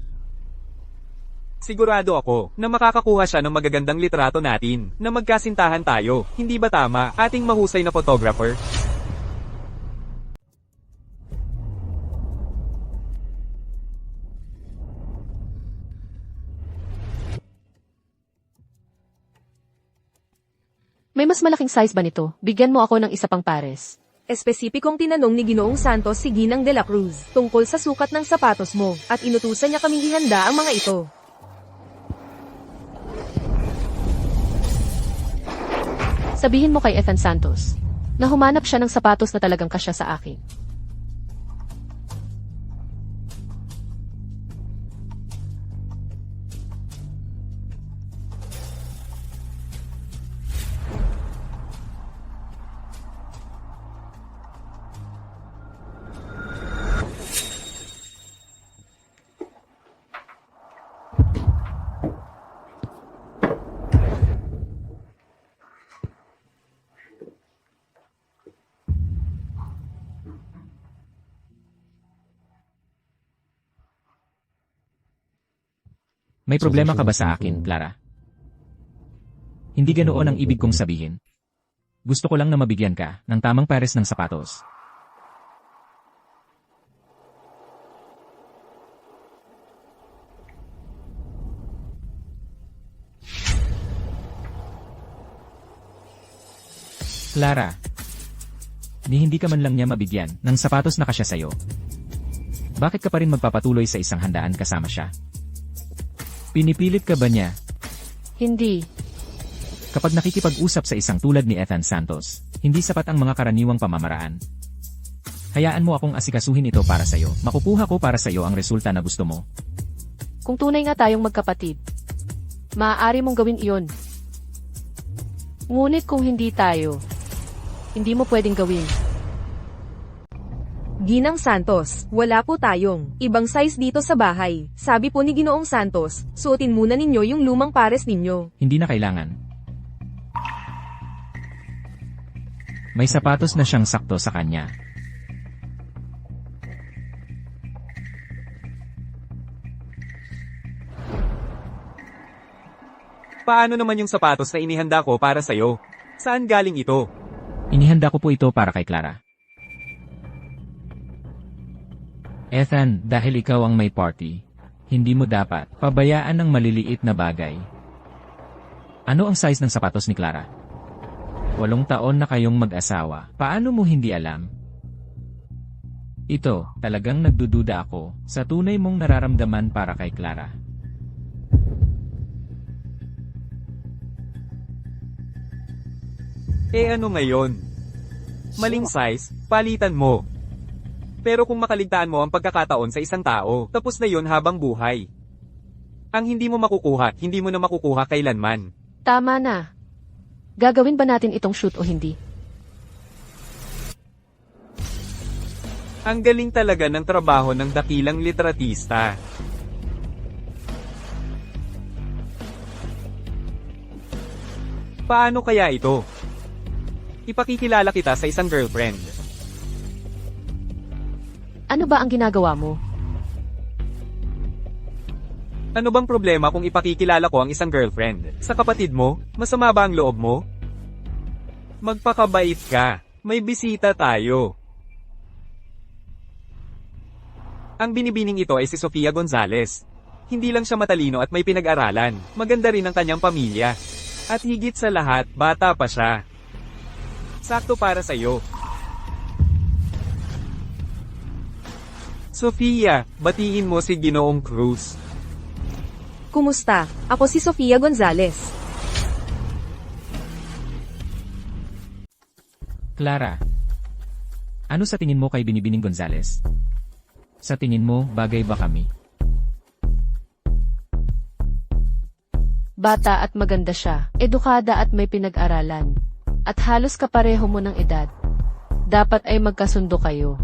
Sigurado ako na makakakuha siya ng magagandang litrato natin na magkasintahan tayo. Hindi ba tama, ating mahusay na photographer? May mas malaking size ba nito? Bigyan mo ako ng isa pang pares. Espesipikong tinanong ni Ginoong Santos si Ginang de la Cruz tungkol sa sukat ng sapatos mo at inutusan niya kaming ihanda ang mga ito. Sabihin mo kay Ethan Santos na humanap siya ng sapatos na talagang kasya sa akin. May problema ka ba sa akin, Clara? Hindi ganoon ang ibig kong sabihin. Gusto ko lang na mabigyan ka ng tamang pares ng sapatos. Clara, hindi ka man lang niya mabigyan ng sapatos na kasya sa'yo. Bakit ka pa rin magpapatuloy sa isang handaan kasama siya? Pinipilit ka ba niya? Hindi. Kapag nakikipag-usap sa isang tulad ni Ethan Santos, hindi sapat ang mga karaniwang pamamaraan. Hayaan mo akong asikasuhin ito para sa'yo. Makukuha ko para sa'yo ang resulta na gusto mo. Kung tunay nga tayong magkapatid, maaari mong gawin iyon. Ngunit kung hindi tayo, hindi mo pwedeng gawin. Ginang Santos, wala po tayong ibang size dito sa bahay. Sabi po ni Ginoong Santos, suotin muna ninyo yung lumang pares ninyo. Hindi na kailangan. May sapatos na siyang sakto sa kanya. Paano naman yung sapatos na inihanda ko para sa'yo? Saan galing ito? Inihanda ko po ito para kay Clara. Ethan, dahil ikaw ang may party, hindi mo dapat pabayaan ng maliliit na bagay. Ano ang size ng sapatos ni Clara? 8 taon na kayong mag-asawa. Paano mo hindi alam? Ito, talagang nagdududa ako sa tunay mong nararamdaman para kay Clara. Eh ano ngayon? Maling size, palitan mo. Pero kung makaligtaan mo ang pagkakataon sa isang tao, tapos na yon habang buhay. Ang hindi mo makukuha, hindi mo na makukuha kailanman. Tama na. Gagawin ba natin itong shoot o hindi? Ang galing talaga ng trabaho ng dakilang litratista. Paano kaya ito? Ipakikilala kita sa isang girlfriend. Ano ba ang ginagawa mo? Ano bang problema kung ipakikilala ko ang isang girlfriend? Sa kapatid mo, masama ba ang loob mo? Magpakabait ka. May bisita tayo. Ang binibining ito ay si Sofia Gonzales. Hindi lang siya matalino at may pinag-aralan. Maganda rin ang kanyang pamilya. At higit sa lahat, bata pa siya. Sakto para sa'yo. Sofia, batiin mo si Ginoong Cruz. Kumusta? Ako si Sofia Gonzales. Clara, ano sa tingin mo kay Binibining Gonzales? Sa tingin mo, bagay ba kami? Bata at maganda siya, edukada at may pinag-aralan. At halos kapareho mo ng edad. Dapat ay magkasundo kayo.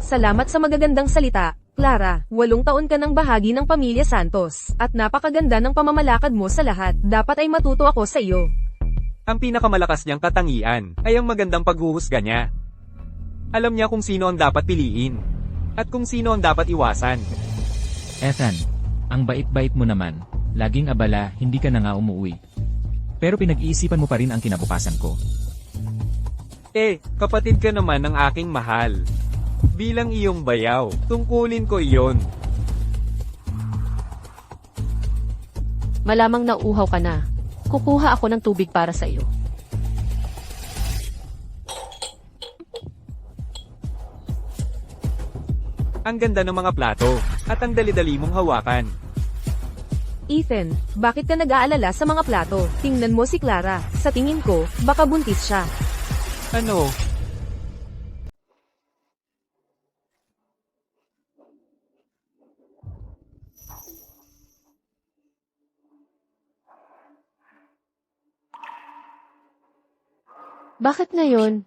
Salamat sa magagandang salita, Clara. 8 taon ka ng bahagi ng pamilya Santos, at napakaganda ng pamamalakad mo sa lahat. Dapat ay matuto ako sa iyo. Ang pinakamalakas niyang katangian ay ang magandang paghuhusga niya. Alam niya kung sino ang dapat piliin, at kung sino ang dapat iwasan. Ethan, ang bait-bait mo naman. Laging abala, hindi ka na nga umuwi. Pero pinag-iisipan mo pa rin ang kinabukasan ko. Kapatid ka naman ng aking mahal. Bilang iyong bayaw, tungkulin ko iyon. Malamang nauuhaw ka na. Kukuha ako ng tubig para sa iyo. Ang ganda ng mga plato, at ang dali-dali mong hawakan. Ethan, bakit ka nag-aalala sa mga plato? Tingnan mo si Clara. Sa tingin ko, baka buntis siya. Ano? Bakit ngayon?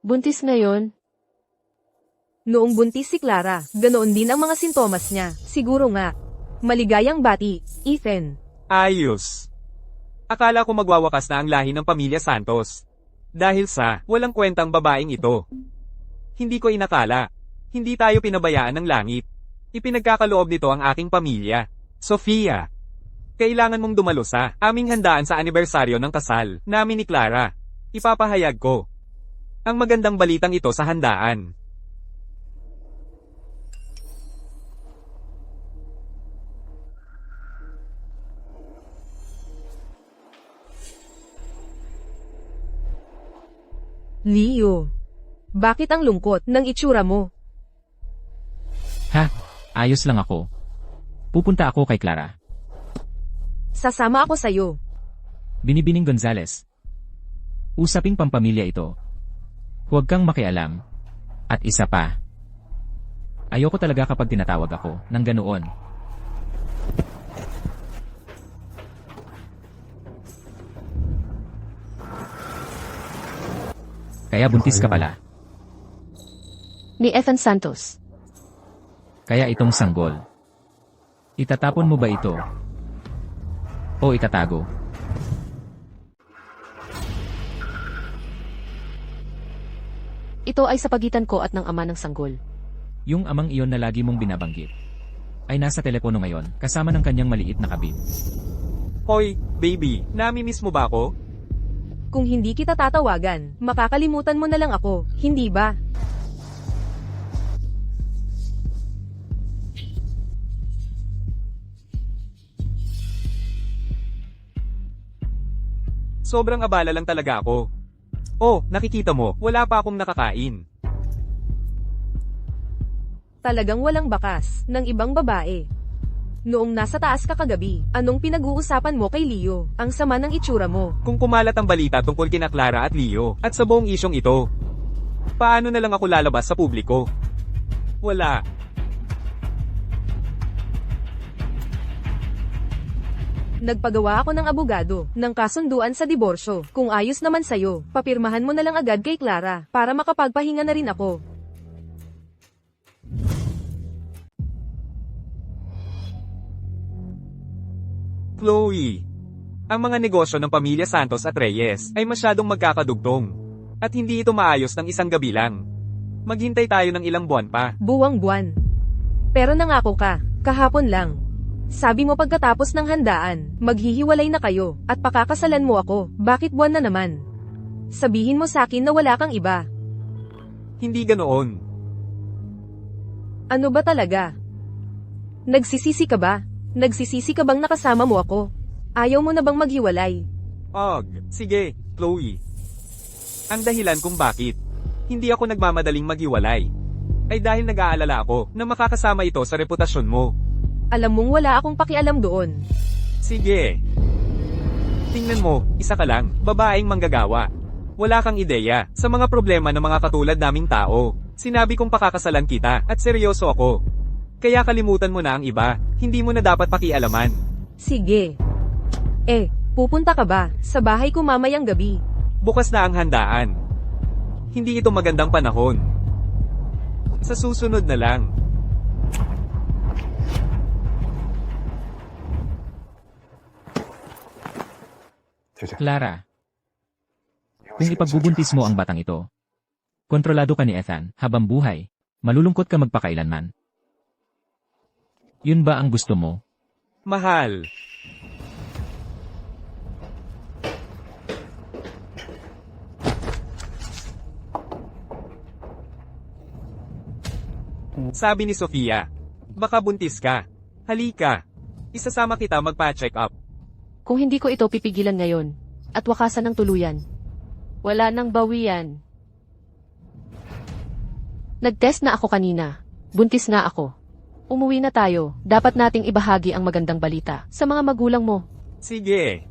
Buntis ngayon? Noong buntis si Clara, ganoon din ang mga sintomas niya. Siguro nga. Maligayang bati, Ethan. Ayos. Akala ko magwawakas na ang lahi ng pamilya Santos. Dahil sa walang kwentang babaeng ito. Hindi ko inakala. Hindi tayo pinabayaan ng langit. Ipinagkakaloob nito ang aking pamilya. Sofia. Kailangan mong dumalo sa aming handaan sa anibersaryo ng kasal namin ni Clara. Ipapahayag ko ang magandang balitang ito sa handaan. Leo. Bakit ang lungkot ng itsura mo? Ha? Ayos lang ako. Pupunta ako kay Clara. Sasama ako sa'yo. Binibining Gonzales. Usaping pampamilya ito. Huwag kang makialam. At isa pa. Ayoko talaga kapag tinatawag ako ng ganoon. Kaya buntis ka pala. Ni Ethan Santos. Kaya itong sanggol. Itatapon mo ba ito? O itatago? Ito ay sa pagitan ko at ng ama ng sanggol. Yung amang iyon na lagi mong binabanggit ay nasa telepono ngayon kasama ng kanyang maliit na kabit. Hoy, baby, nami-miss mo ba ako? Kung hindi kita tatawagan, makakalimutan mo na lang ako, hindi ba? Sobrang abala lang talaga ako. Oh, nakikita mo, wala pa akong nakakain. Talagang walang bakas ng ibang babae. Noong nasa taas ka kagabi, anong pinag-uusapan mo kay Leo? Ang sama ng itsura mo. Kung kumalat ang balita tungkol kina Clara at Leo, at sa buong isyong ito, paano na lang ako lalabas sa publiko? Wala. Nagpagawa ako ng abogado ng kasunduan sa diborsyo. Kung ayos naman sa'yo, papirmahan mo na lang agad kay Clara para makapagpahinga na rin ako. Chloe. Ang mga negosyo ng pamilya Santos at Reyes ay masyadong magkakadugtong. At hindi ito maayos ng isang gabi lang. Maghintay tayo ng ilang buwan pa. Buwang-buwan. Pero nangako ka, kahapon lang. Sabi mo pagkatapos ng handaan, maghihiwalay na kayo, at pakakasalan mo ako. Bakit buwan na naman? Sabihin mo sa akin na wala kang iba. Hindi ganoon. Ano ba talaga? Nagsisisi ka ba? Nagsisisi ka bang nakasama mo ako? Ayaw mo na bang maghiwalay? Sige, Chloe. Ang dahilan kung bakit hindi ako nagmamadaling maghiwalay ay dahil nag-aalala ako na makakasama ito sa reputasyon mo. Alam mong wala akong pakialam doon. Sige. Tingnan mo, isa ka lang, babaeng manggagawa. Wala kang ideya sa mga problema ng mga katulad naming tao. Sinabi kong pakakasalan kita at seryoso ako. Kaya kalimutan mo na ang iba, hindi mo na dapat pakialaman. Sige. Pupunta ka ba sa bahay ko mamayang gabi? Bukas na ang handaan. Hindi ito magandang panahon. Sa susunod na lang. Clara, kung ipagbubuntis mo ang batang ito, kontrolado ka ni Ethan habang buhay, malulungkot ka magpakailanman. Yun ba ang gusto mo? Mahal. Sabi ni Sofia, baka buntis ka. Halika. Isasama kita magpa-check up. Kung hindi ko ito pipigilan ngayon, at wakasan ng tuluyan, wala nang bawian. Nag-test na ako kanina. Buntis na ako. Umuwi na tayo. Dapat nating ibahagi ang magandang balita sa mga magulang mo. Sige.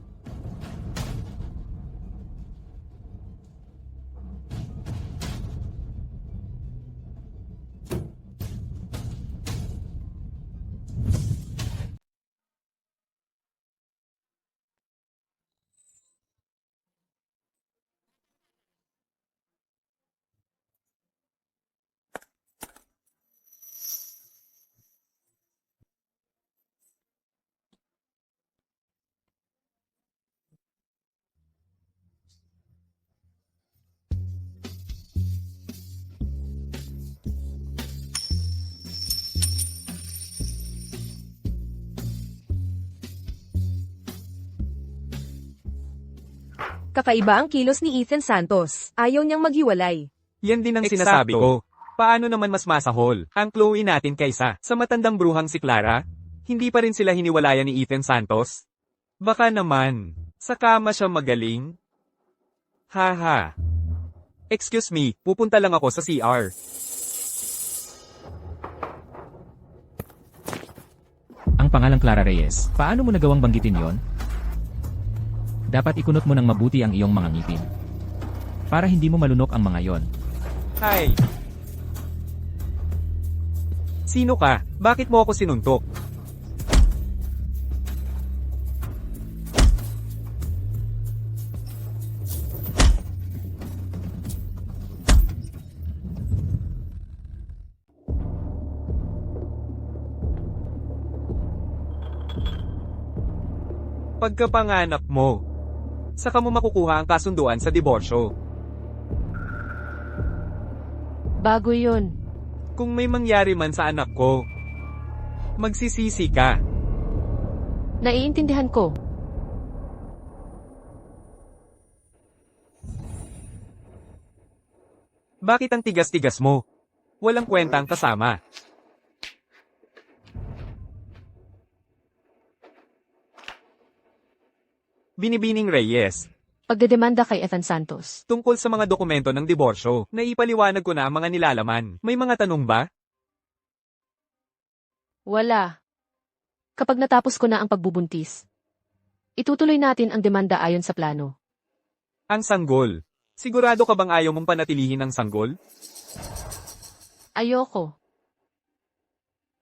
Kakaiba ang kilos ni Ethan Santos. Ayaw niyang maghiwalay. Yan din ang sinasabi ko. Paano naman mas masahol ang Chloe natin kaysa sa matandang bruhang si Clara? Hindi pa rin sila hiniwalayan ni Ethan Santos? Baka naman, sa kama siya magaling? Haha. Excuse me, pupunta lang ako sa CR. Ang pangalang Clara Reyes. Paano mo nagawang banggitin yon? Dapat ikunot mo ng mabuti ang iyong mga ngipin. Para hindi mo malunok ang mga yon. Hi. Sino ka? Bakit mo ako sinuntok? Pagkapanganak mo, saka mo makukuha ang kasunduan sa diborsyo. Bago yun. Kung may mangyari man sa anak ko, magsisisi ka. Naiintindihan ko. Bakit ang tigas-tigas mo? Walang kwentang kasama. Binibining Reyes, Pagdedemanda kay Ethan Santos. tungkol sa mga dokumento ng diborsyo, naipaliwanag ko na ang mga nilalaman. May mga tanong ba? Wala. Kapag natapos ko na ang pagbubuntis, itutuloy natin ang demanda ayon sa plano. Ang sanggol. Sigurado ka bang ayaw mong panatilihin ang sanggol? Ayoko.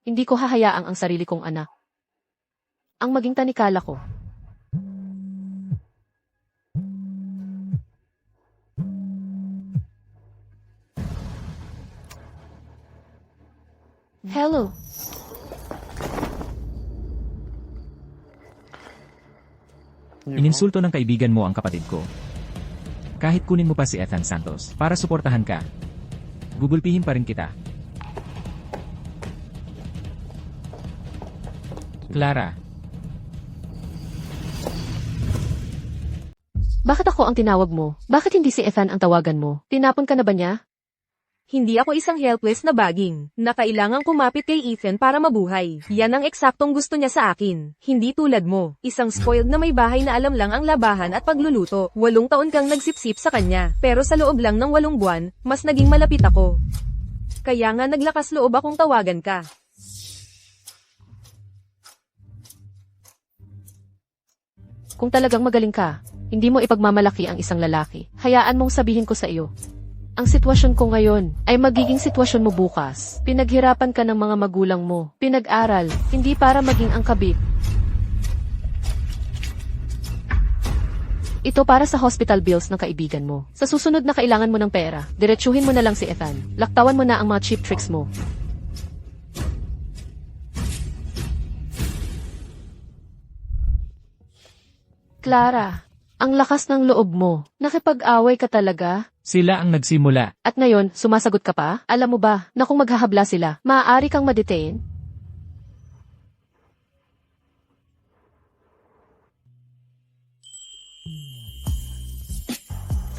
Hindi ko hahayaang ang sarili kong anak ang maging tanikala ko. Hello. Ininsulto ng kaibigan mo ang kapatid ko. Kahit kunin mo pa si Ethan Santos para suportahan ka, gugulpihin pa rin kita. Clara, Bakit ako ang tinawag mo? Bakit hindi si Ethan ang tawagan mo? Tinapon ka na ba niya? Hindi ako isang helpless na baging na kailangang kumapit kay Ethan para mabuhay. Yan ang eksaktong gusto niya sa akin. Hindi tulad mo, isang spoiled na may bahay na alam lang ang labahan at pagluluto. 8 taon kang nagsipsip sa kanya, pero sa loob lang ng 8 buwan, mas naging malapit ako. Kaya nga naglakas loob akong tawagan ka. Kung talagang magaling ka, hindi mo ipagmamalaki ang isang lalaki. Hayaan mong sabihin ko sa iyo. Ang sitwasyon ko ngayon ay magiging sitwasyon mo bukas. Pinaghirapan ka ng mga magulang mo. Pinag-aral, hindi para maging ang kabit. Ito para sa hospital bills ng kaibigan mo. Sa susunod na kailangan mo ng pera, diretsuhin mo na lang si Ethan. Laktawan mo na ang mga cheap tricks mo. Clara, ang lakas ng loob mo. Nakipag-away ka talaga? sila ang nagsimula. At ngayon, sumasagot ka pa? Alam mo ba, na kung maghahabla sila, maaari kang ma-detain?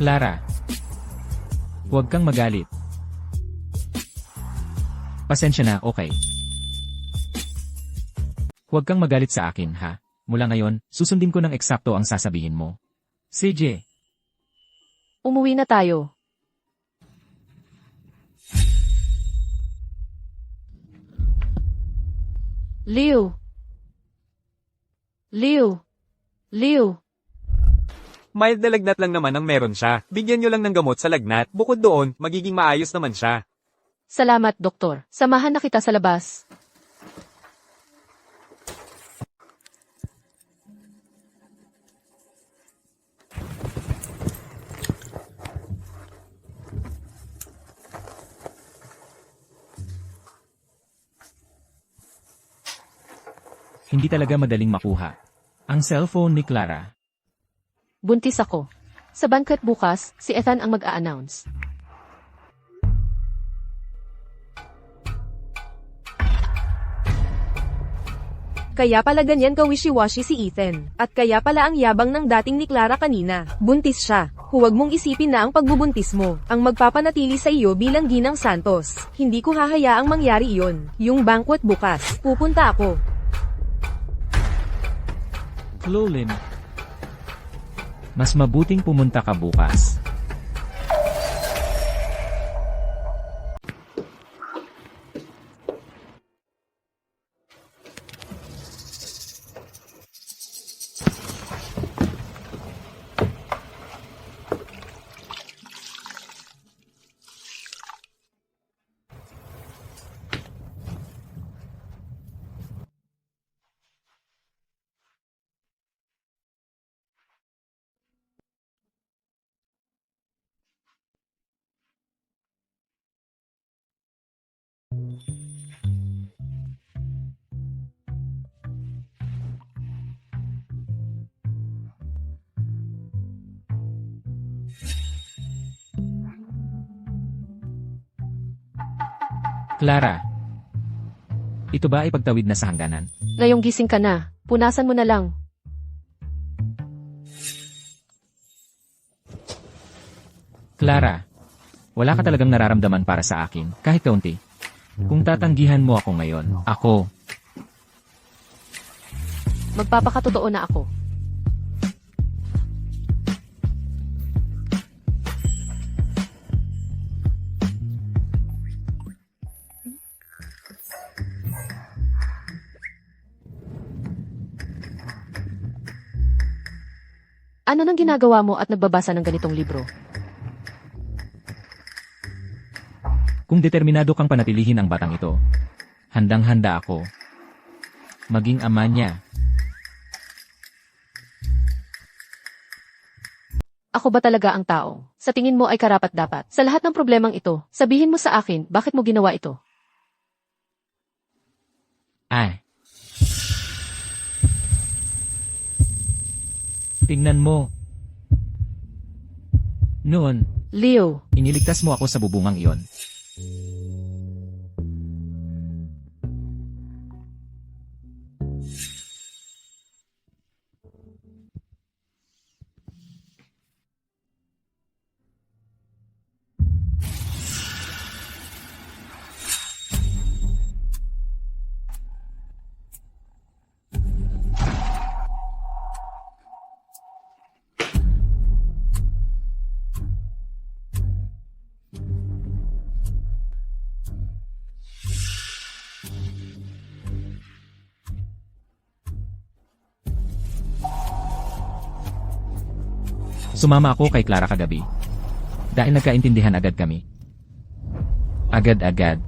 Clara, huwag kang magalit. Pasensya na, okay. Huwag kang magalit sa akin, ha? Mula ngayon, susundin ko ng eksakto ang sasabihin mo. CJ, Umuwi na tayo. Liu. Liu. Liu. Mild na lagnat lang naman ang meron siya. Bigyan nyo lang ng gamot sa lagnat. Bukod doon, magiging maayos naman siya. Salamat, doktor. Samahan na kita sa labas. hindi talaga madaling makuha. Ang cellphone ni Clara. Buntis ako. Sa banquet bukas, si Ethan ang mag-a-announce. Kaya pala ganyan ka-wishy-washy si Ethan. At kaya pala ang yabang ng dating ni Clara kanina. Buntis siya. Huwag mong isipin na ang pagbubuntis mo ang magpapanatili sa iyo bilang Ginang Santos. Hindi ko hahayaang mangyari iyon. Yung banquet bukas, pupunta ako. Clolin. Mas mabuting pumunta ka bukas. Clara. Ito ba ay pagtawid na sa hangganan? Ngayong gising ka na, punasan mo na lang. Clara. Wala ka talagang nararamdaman para sa akin, kahit kaunti. Kung tatanggihan mo ako ngayon, ako. Magpapakatotoo na ako. Ano nang ginagawa mo at nagbabasa ng ganitong libro? Kung determinado kang panatilihin ang batang ito, handang-handa ako. Maging ama niya. Ako ba talaga ang tao? Sa tingin mo ay karapat-dapat. Sa lahat ng problemang ito, sabihin mo sa akin, bakit mo ginawa ito? Ay. Tingnan mo. Noon, Leo, iniligtas mo ako sa bubungang iyon. Sumama ako kay Clara kagabi. Dahil nagkaintindihan agad kami. Agad-agad.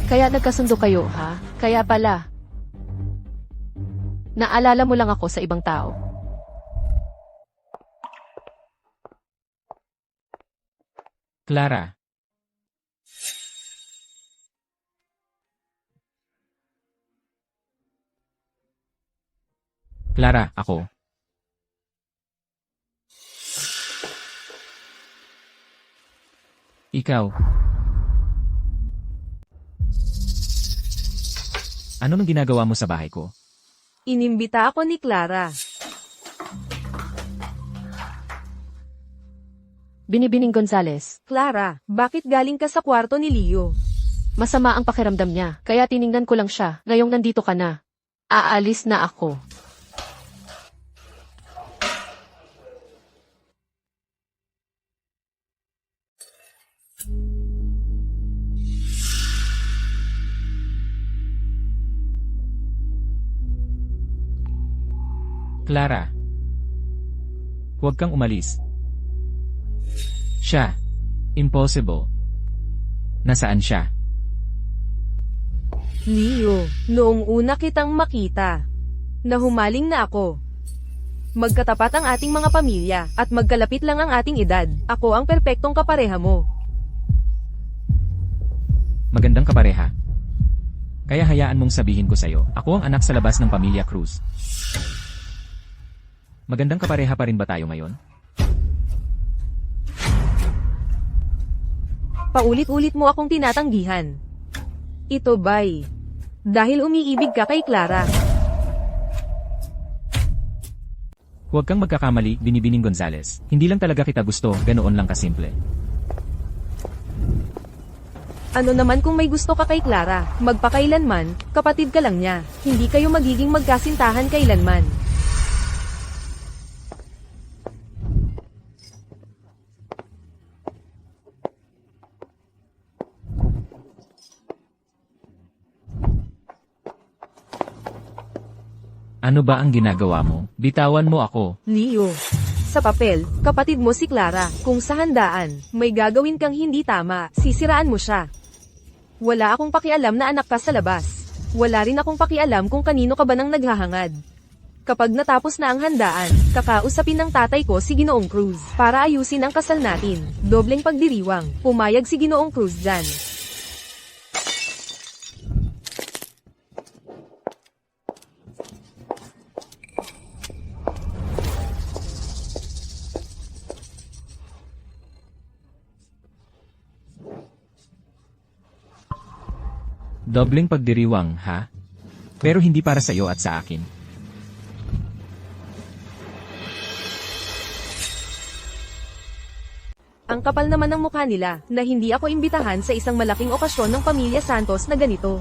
kaya nagkasundo kayo, ha? Kaya pala. Naalala mo lang ako sa ibang tao. Clara. Clara, ako. Ikaw. Ano nang ginagawa mo sa bahay ko? Inimbita ako ni Clara. Binibining Gonzales. Clara, bakit galing ka sa kwarto ni Leo? Masama ang pakiramdam niya, kaya tiningnan ko lang siya. Ngayong nandito ka na. Aalis na ako. Clara. Huwag kang umalis. Siya. Impossible. Nasaan siya? Leo, noong una kitang makita, nahumaling na ako. Magkatapat ang ating mga pamilya, at magkalapit lang ang ating edad. Ako ang perpektong kapareha mo. Magandang kapareha. Kaya hayaan mong sabihin ko sa'yo, ako ang anak sa labas ng pamilya Cruz. Magandang kapareha pa rin ba tayo ngayon? Paulit-ulit mo akong tinatanggihan. Ito ba'y dahil umiibig ka kay Clara? Huwag kang magkakamali, Binibining Gonzales. Hindi lang talaga kita gusto, ganoon lang kasimple. Ano naman kung may gusto ka kay Clara? Magpakailanman, kapatid ka lang niya. Hindi kayo magiging magkasintahan kailanman. Ano ba ang ginagawa mo? Bitawan mo ako. Leo, sa papel, kapatid mo si Clara. Kung sa handaan, may gagawin kang hindi tama, sisiraan mo siya. Wala akong pakialam na anak ka sa labas. Wala rin akong pakialam kung kanino ka ba nang naghahangad. Kapag natapos na ang handaan, kakausapin ng tatay ko si Ginoong Cruz para ayusin ang kasal natin. Dobleng pagdiriwang, pumayag si Ginoong Cruz dyan. Dobleng pagdiriwang, ha? Pero hindi para sa iyo at sa akin. Ang kapal naman ng mukha nila, na hindi ako imbitahan sa isang malaking okasyon ng pamilya Santos na ganito.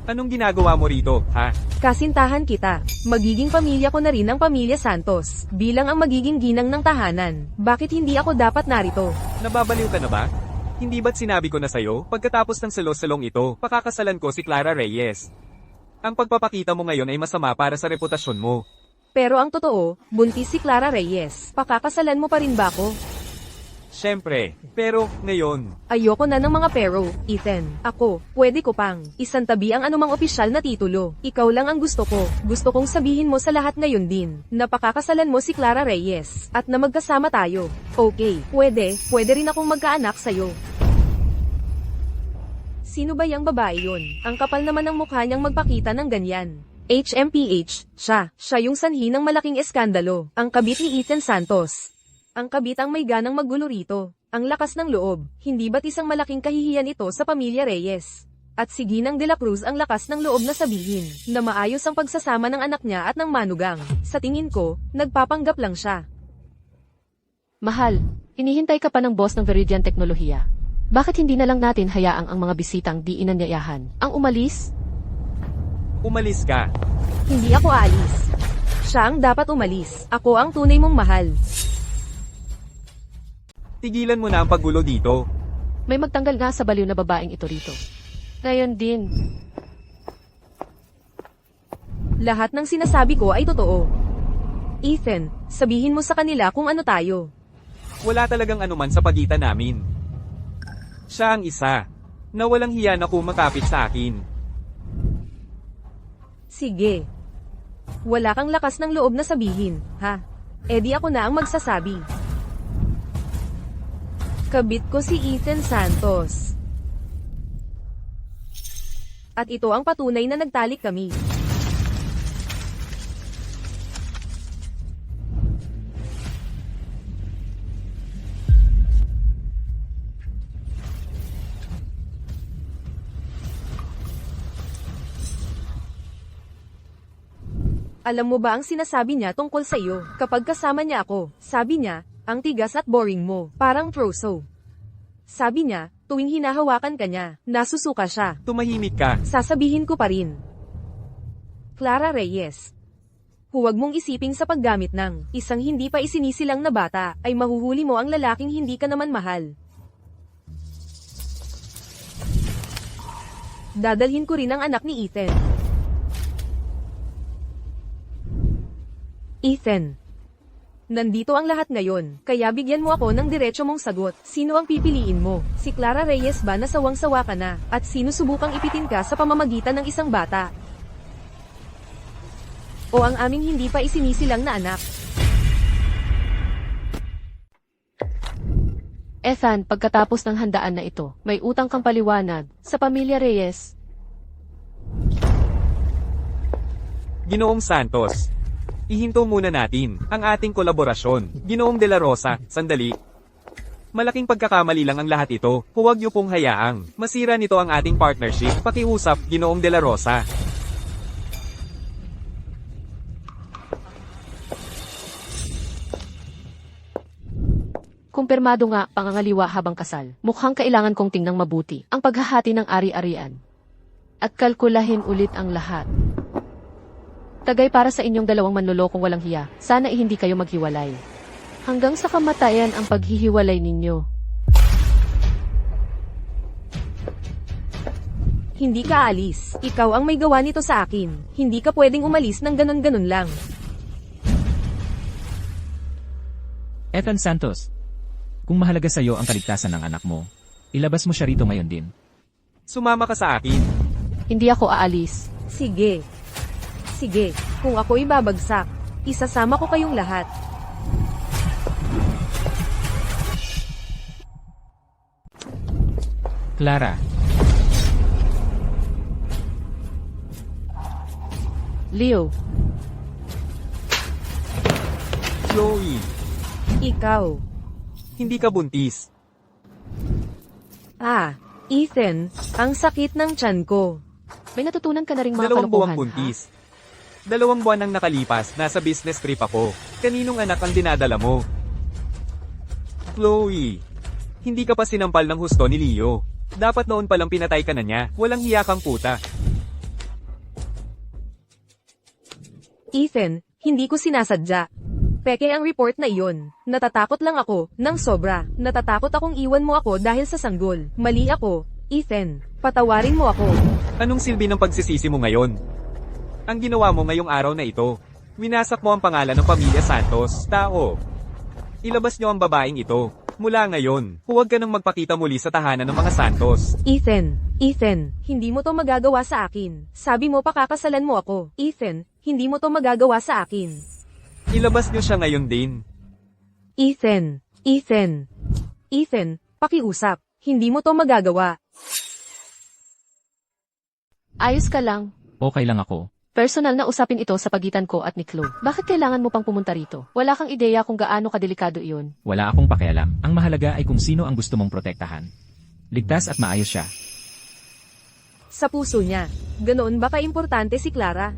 Anong ginagawa mo rito, ha? Kasintahan kita. Magiging pamilya ko na rin ang pamilya Santos, bilang ang magiging ginang ng tahanan. Bakit hindi ako dapat narito? Nababaliw ka na ba? Hindi ba't sinabi ko na sa'yo, pagkatapos ng salo-salong ito, pakakasalan ko si Clara Reyes. Ang pagpapakita mo ngayon ay masama para sa reputasyon mo. Pero ang totoo, buntis si Clara Reyes. Pakakasalan mo pa rin ba ako? Siyempre, pero, ngayon, Ayoko na ng mga pero, Ethan. Ako, pwede ko pang isantabi ang anumang opisyal na titulo. Ikaw lang ang gusto ko. Gusto kong sabihin mo sa lahat ngayon din, na pakakasalan mo si Clara Reyes, at na magkasama tayo. Okay, pwede rin akong magkaanak sa'yo. Sino ba yang babae yun? Ang kapal naman ng mukha niyang magpakita ng ganyan. HMPH, siya yung sanhi ng malaking eskandalo, ang kabit ni Ethan Santos. Ang kabit ang may ganang maggulo rito. Ang lakas ng loob, hindi ba't isang malaking kahihiyan ito sa pamilya Reyes? At si Ginang de la Cruz ang lakas ng loob na sabihin, na maayos ang pagsasama ng anak niya at ng manugang. Sa tingin ko, nagpapanggap lang siya. Mahal, hinihintay ka pa ng boss ng Veridian Teknolohiya. Bakit hindi na lang natin hayaang ang mga bisitang di inanyayahan ang umalis? umalis ka. Hindi ako aalis. Siya ang dapat umalis. Ako ang tunay mong mahal. Tigilan mo na ang paggulo dito. May magtanggal nga sa baliw na babaeng ito rito. Ngayon din. Lahat ng sinasabi ko ay totoo. Ethan, sabihin mo sa kanila kung ano tayo. Wala talagang anuman sa pagitan namin. Siya ang isa, na walang hiya na kumakapit sa akin. Sige. Wala kang lakas ng loob na sabihin, ha? Edi ako na ang magsasabi. Kabit ko si Ethan Santos. At ito ang patunay na nagtalik kami. Alam mo ba ang sinasabi niya tungkol sa iyo? Kapag kasama niya ako, sabi niya, ang tigas at boring mo, parang troso. Sabi niya, tuwing hinahawakan ka niya, nasusuka siya. Tumahimik ka. Sasabihin ko pa rin. Clara Reyes. Huwag mong isiping sa paggamit ng isang hindi pa isinisilang na bata, ay mahuhuli mo ang lalaking hindi ka naman mahal. Dadalhin ko rin ang anak ni Ethan. Ethan. Nandito ang lahat ngayon, kaya bigyan mo ako ng diretso mong sagot. Sino ang pipiliin mo? Si Clara Reyes ba na sawang-sawa ka na, at sino subukang ipitin ka sa pamamagitan ng isang bata? O ang aming hindi pa isinisilang na anak? Ethan, pagkatapos ng handaan na ito, may utang kang paliwanag sa pamilya Reyes. Ginoong Santos. Ihinto muna natin ang ating kolaborasyon. Ginoong De La Rosa, sandali. Malaking pagkakamali lang ang lahat ito. Huwag niyo pong hayaang masira nito ang ating partnership. Pakiusap, Ginoong De La Rosa. Kumpirmado nga, pangangaliwa habang kasal. Mukhang kailangan kong tingnang mabuti ang paghahati ng ari-arian. At kalkulahin ulit ang lahat. Tagay para sa inyong dalawang manlolokong walang hiya. Sana hindi kayo maghiwalay. Hanggang sa kamatayan ang paghihiwalay ninyo. Hindi ka alis. Ikaw ang may gawa nito sa akin. Hindi ka pwedeng umalis ng ganon-ganon lang. Ethan Santos, kung mahalaga sa iyo ang kaligtasan ng anak mo, ilabas mo siya rito ngayon din. Sumama ka sa akin. Hindi ako aalis. Sige. Sige, kung ako'y babagsak, isasama ko kayong lahat. Clara, Leo, Chloe, Ikaw. hindi ka buntis. Ethan, ang sakit ng tiyan ko. may natutunan ka na ring mga 2 buwang kalokohan, buntis. 2 buwan nang nakalipas, nasa business trip ako. Kaninong anak ang dinadala mo? Chloe, hindi ka pa sinampal ng husto ni Leo. Dapat noon palang pinatay ka na niya. Walang hiya kang puta. Ethan, hindi ko sinasadya. Peke ang report na iyon. Natatakot lang ako, ng sobra. Natatakot akong iwan mo ako dahil sa sanggol. Mali ako, Ethan. Patawarin mo ako. Anong silbi ng pagsisisi mo ngayon? Ang ginawa mo ngayong araw na ito, winasak mo ang pangalan ng pamilya Santos, tao. Ilabas niyo ang babaeng ito. Mula ngayon, huwag ka nang magpakita muli sa tahanan ng mga Santos. Ethan, hindi mo to magagawa sa akin. Sabi mo pakakasalan mo ako. Ethan, hindi mo to magagawa sa akin. Ilabas niyo siya ngayon din. Ethan, pakiusap. Hindi mo to magagawa. Ayos ka lang. okay lang ako. Personal na usapin ito sa pagitan ko at ni Chloe. Bakit kailangan mo pang pumunta rito? Wala kang ideya kung gaano kadelikado iyon. Wala akong pakialam. Ang mahalaga ay kung sino ang gusto mong protektahan. Ligtas at maayos siya. Sa puso niya. Ganoon ba kaimportante si Clara?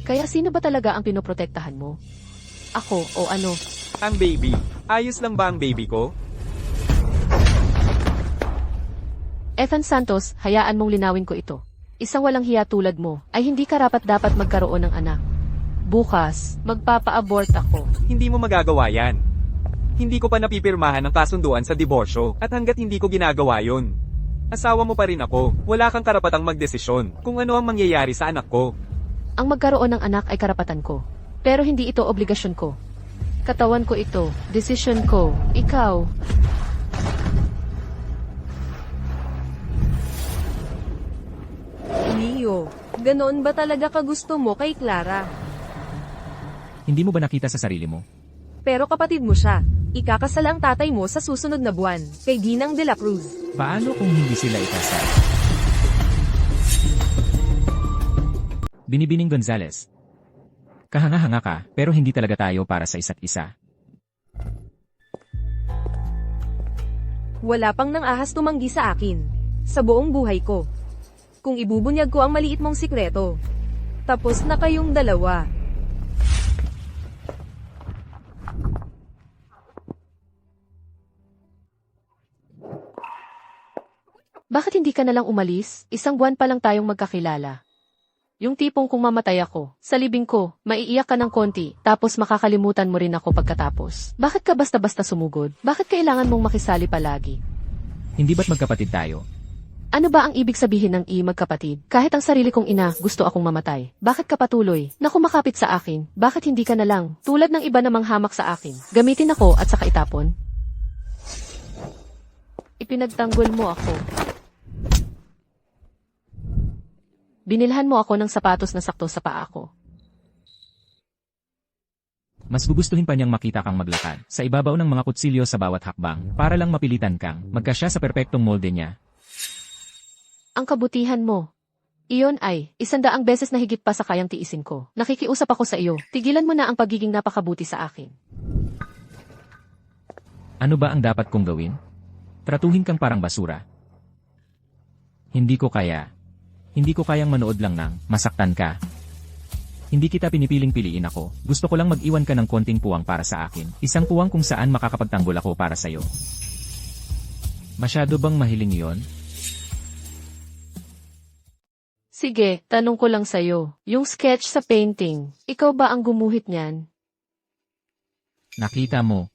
Kaya sino ba talaga ang pinoprotektahan mo? Ako o ano? Ang baby. Ayos lang ba ang baby ko? Ethan Santos, hayaan mong linawin ko ito. Isang walang hiya tulad mo, ay hindi karapat-dapat magkaroon ng anak. Bukas, magpapa-abort ako. Hindi mo magagawa yan. Hindi ko pa napipirmahan ang kasunduan sa diborsyo, at hanggat hindi ko ginagawa yon, asawa mo pa rin ako. Wala kang karapatang magdesisyon kung ano ang mangyayari sa anak ko. Ang magkaroon ng anak ay karapatan ko. Pero hindi ito obligasyon ko. Katawan ko ito, desisyon ko, ikaw. Leo, ganoon ba talaga kagusto mo kay Clara? Hindi mo ba nakita sa sarili mo? Pero kapatid mo siya. Ikakasal ang tatay mo sa susunod na buwan, kay Ginang de la Cruz. Paano kung hindi sila ikasal? Binibining Gonzales. Kahanga-hanga ka, pero hindi talaga tayo para sa isa't isa. Wala pang nang ahas tumanggi sa akin. Sa buong buhay ko. Kung ibubunyag ko ang maliit mong sikreto. Tapos na kayong dalawa. Bakit hindi ka nalang umalis? Isang buwan pa lang tayong magkakilala. Yung tipong kung mamatay ako, sa libing ko, maiiyak ka ng konti, tapos makakalimutan mo rin ako pagkatapos. Bakit ka basta-basta sumugod? Bakit kailangan mong makisali palagi? Hindi ba't magkapatid tayo? Ano ba ang ibig sabihin ng magkapatid? Kahit ang sarili kong ina, gusto akong mamatay. Bakit ka patuloy na kumakapit sa akin? Bakit hindi ka na lang, tulad ng iba namang hamak sa akin, gamitin ako at saka itapon? Ipinagtanggol mo ako. Binilhan mo ako ng sapatos na sakto sa paa ko. Mas gugustuhin pa niyang makita kang maglakad sa ibabaw ng mga kutsilyo sa bawat hakbang para lang mapilitan kang magkasya sa perpektong molde niya. Ang kabutihan mo. Iyon ay, 100 beses na higit pa sa kayang tiisin ko. Nakikiusap ako sa iyo, tigilan mo na ang pagiging napakabuti sa akin. Ano ba ang dapat kong gawin? Tratuhin kang parang basura. Hindi ko kayang manood lang ng masaktan ka. Hindi kita pinipiling piliin ako. Gusto ko lang mag-iwan ka ng konting puwang para sa akin. Isang puwang kung saan makakapagtanggol ako para sa'yo. Masyado bang mahiling yon? Sige, tanong ko lang sa'yo. Yung sketch sa painting, ikaw ba ang gumuhit niyan? Nakita mo.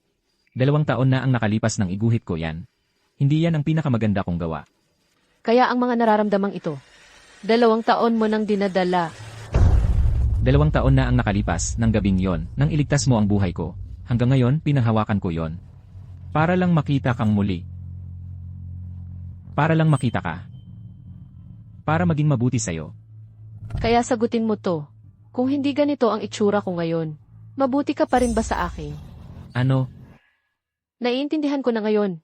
2 taon na ang nakalipas ng iguhit ko yan. Hindi yan ang pinakamaganda kong gawa. Kaya ang mga nararamdamang ito, 2 taon mo nang dinadala. 2 taon na ang nakalipas ng gabing yon nang iligtas mo ang buhay ko. Hanggang ngayon, pinahawakan ko yon. Para lang makita kang muli. Para lang makita ka. Para maging mabuti sa'yo. Kaya sagutin mo to. Kung hindi ganito ang itsura ko ngayon, mabuti ka pa rin ba sa akin? Ano? Naiintindihan ko na ngayon.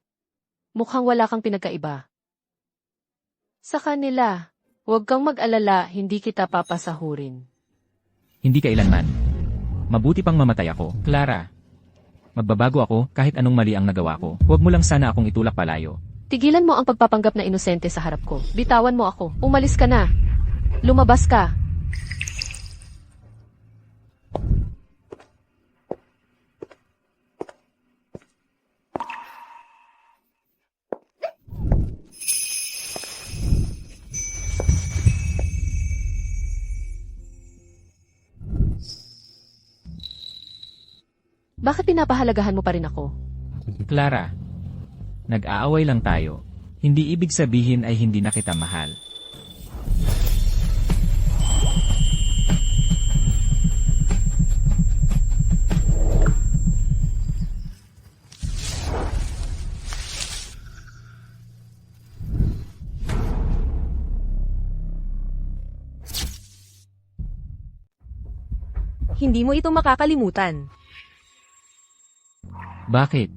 Mukhang wala kang pinagkaiba. Sa kanila, huwag kang mag-alala, hindi kita papasahurin. Hindi kailanman. Mabuti pang mamatay ako, Clara. Magbabago ako kahit anong mali ang nagawa ko. Huwag mo lang sana akong itulak palayo. Tigilan mo ang pagpapanggap na inosente sa harap ko. Bitawan mo ako. Umalis ka na. Lumabas ka. Bakit pinapahalagahan mo pa rin ako? Clara, nag-aaway lang tayo. Hindi ibig sabihin ay hindi na kita mahal. Hindi mo ito makakalimutan. Bakit?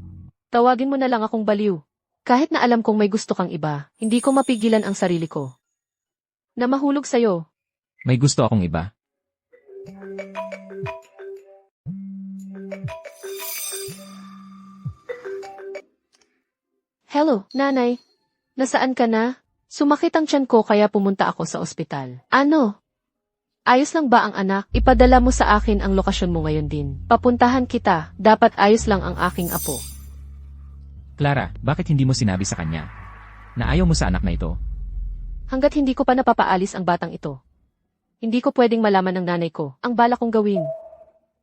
Tawagin mo na lang akong baliw. Kahit na alam kong may gusto kang iba, hindi ko mapigilan ang sarili ko. Na mahulog sa'yo. May gusto akong iba. Hello, nanay. Nasaan ka na? Sumakit ang tiyan ko kaya pumunta ako sa ospital. Ano? Ayos lang ba ang anak? Ipadala mo sa akin ang lokasyon mo ngayon din. Papuntahan kita. Dapat ayos lang ang aking apo. Clara, bakit hindi mo sinabi sa kanya na ayaw mo sa anak na ito? Hanggat hindi ko pa napapaalis ang batang ito, hindi ko pwedeng malaman ng nanay ko ang bala kong gawin.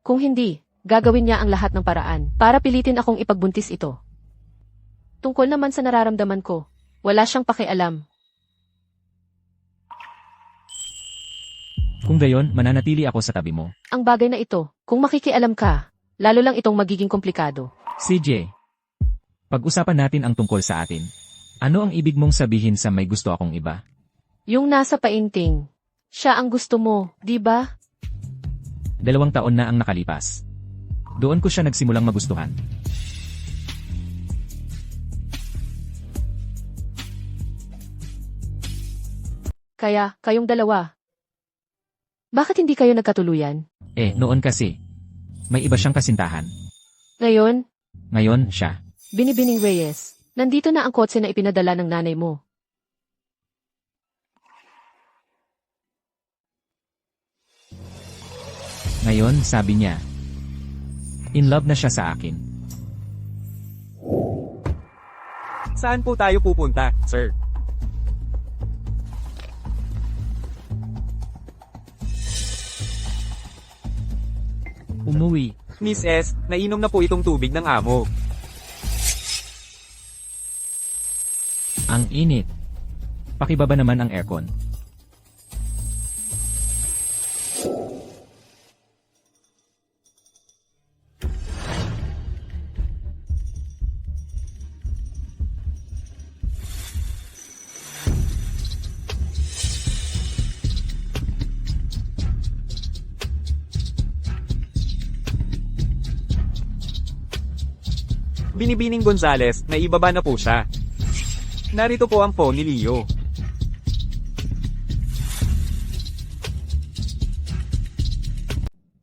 Kung hindi, gagawin niya ang lahat ng paraan para pilitin akong ipagbuntis ito. Tungkol naman sa nararamdaman ko, wala siyang pakialam. Kung gayon, mananatili ako sa tabi mo. Ang bagay na ito, kung makikialam ka, lalo lang itong magiging komplikado. CJ, pag-usapan natin ang tungkol sa atin. Ano ang ibig mong sabihin sa may gusto akong iba? Yung nasa painting, siya ang gusto mo, di ba? 2 taon na ang nakalipas. Doon ko siya nagsimulang magustuhan. Kaya, kayong dalawa. Bakit hindi kayo nagkatuluyan? Noon kasi, may iba siyang kasintahan. Ngayon, Ngayon, siya. Binibining Reyes, nandito na ang kotse na ipinadala ng nanay mo. Ngayon, sabi niya, in love na siya sa akin. Saan po tayo pupunta, sir? umuwi. Miss S, nainom na po itong tubig ng amo. Ang init. Pakibaba naman ang aircon. Binibining Gonzales, naibaba na po siya. Narito po ang phone ni Leo.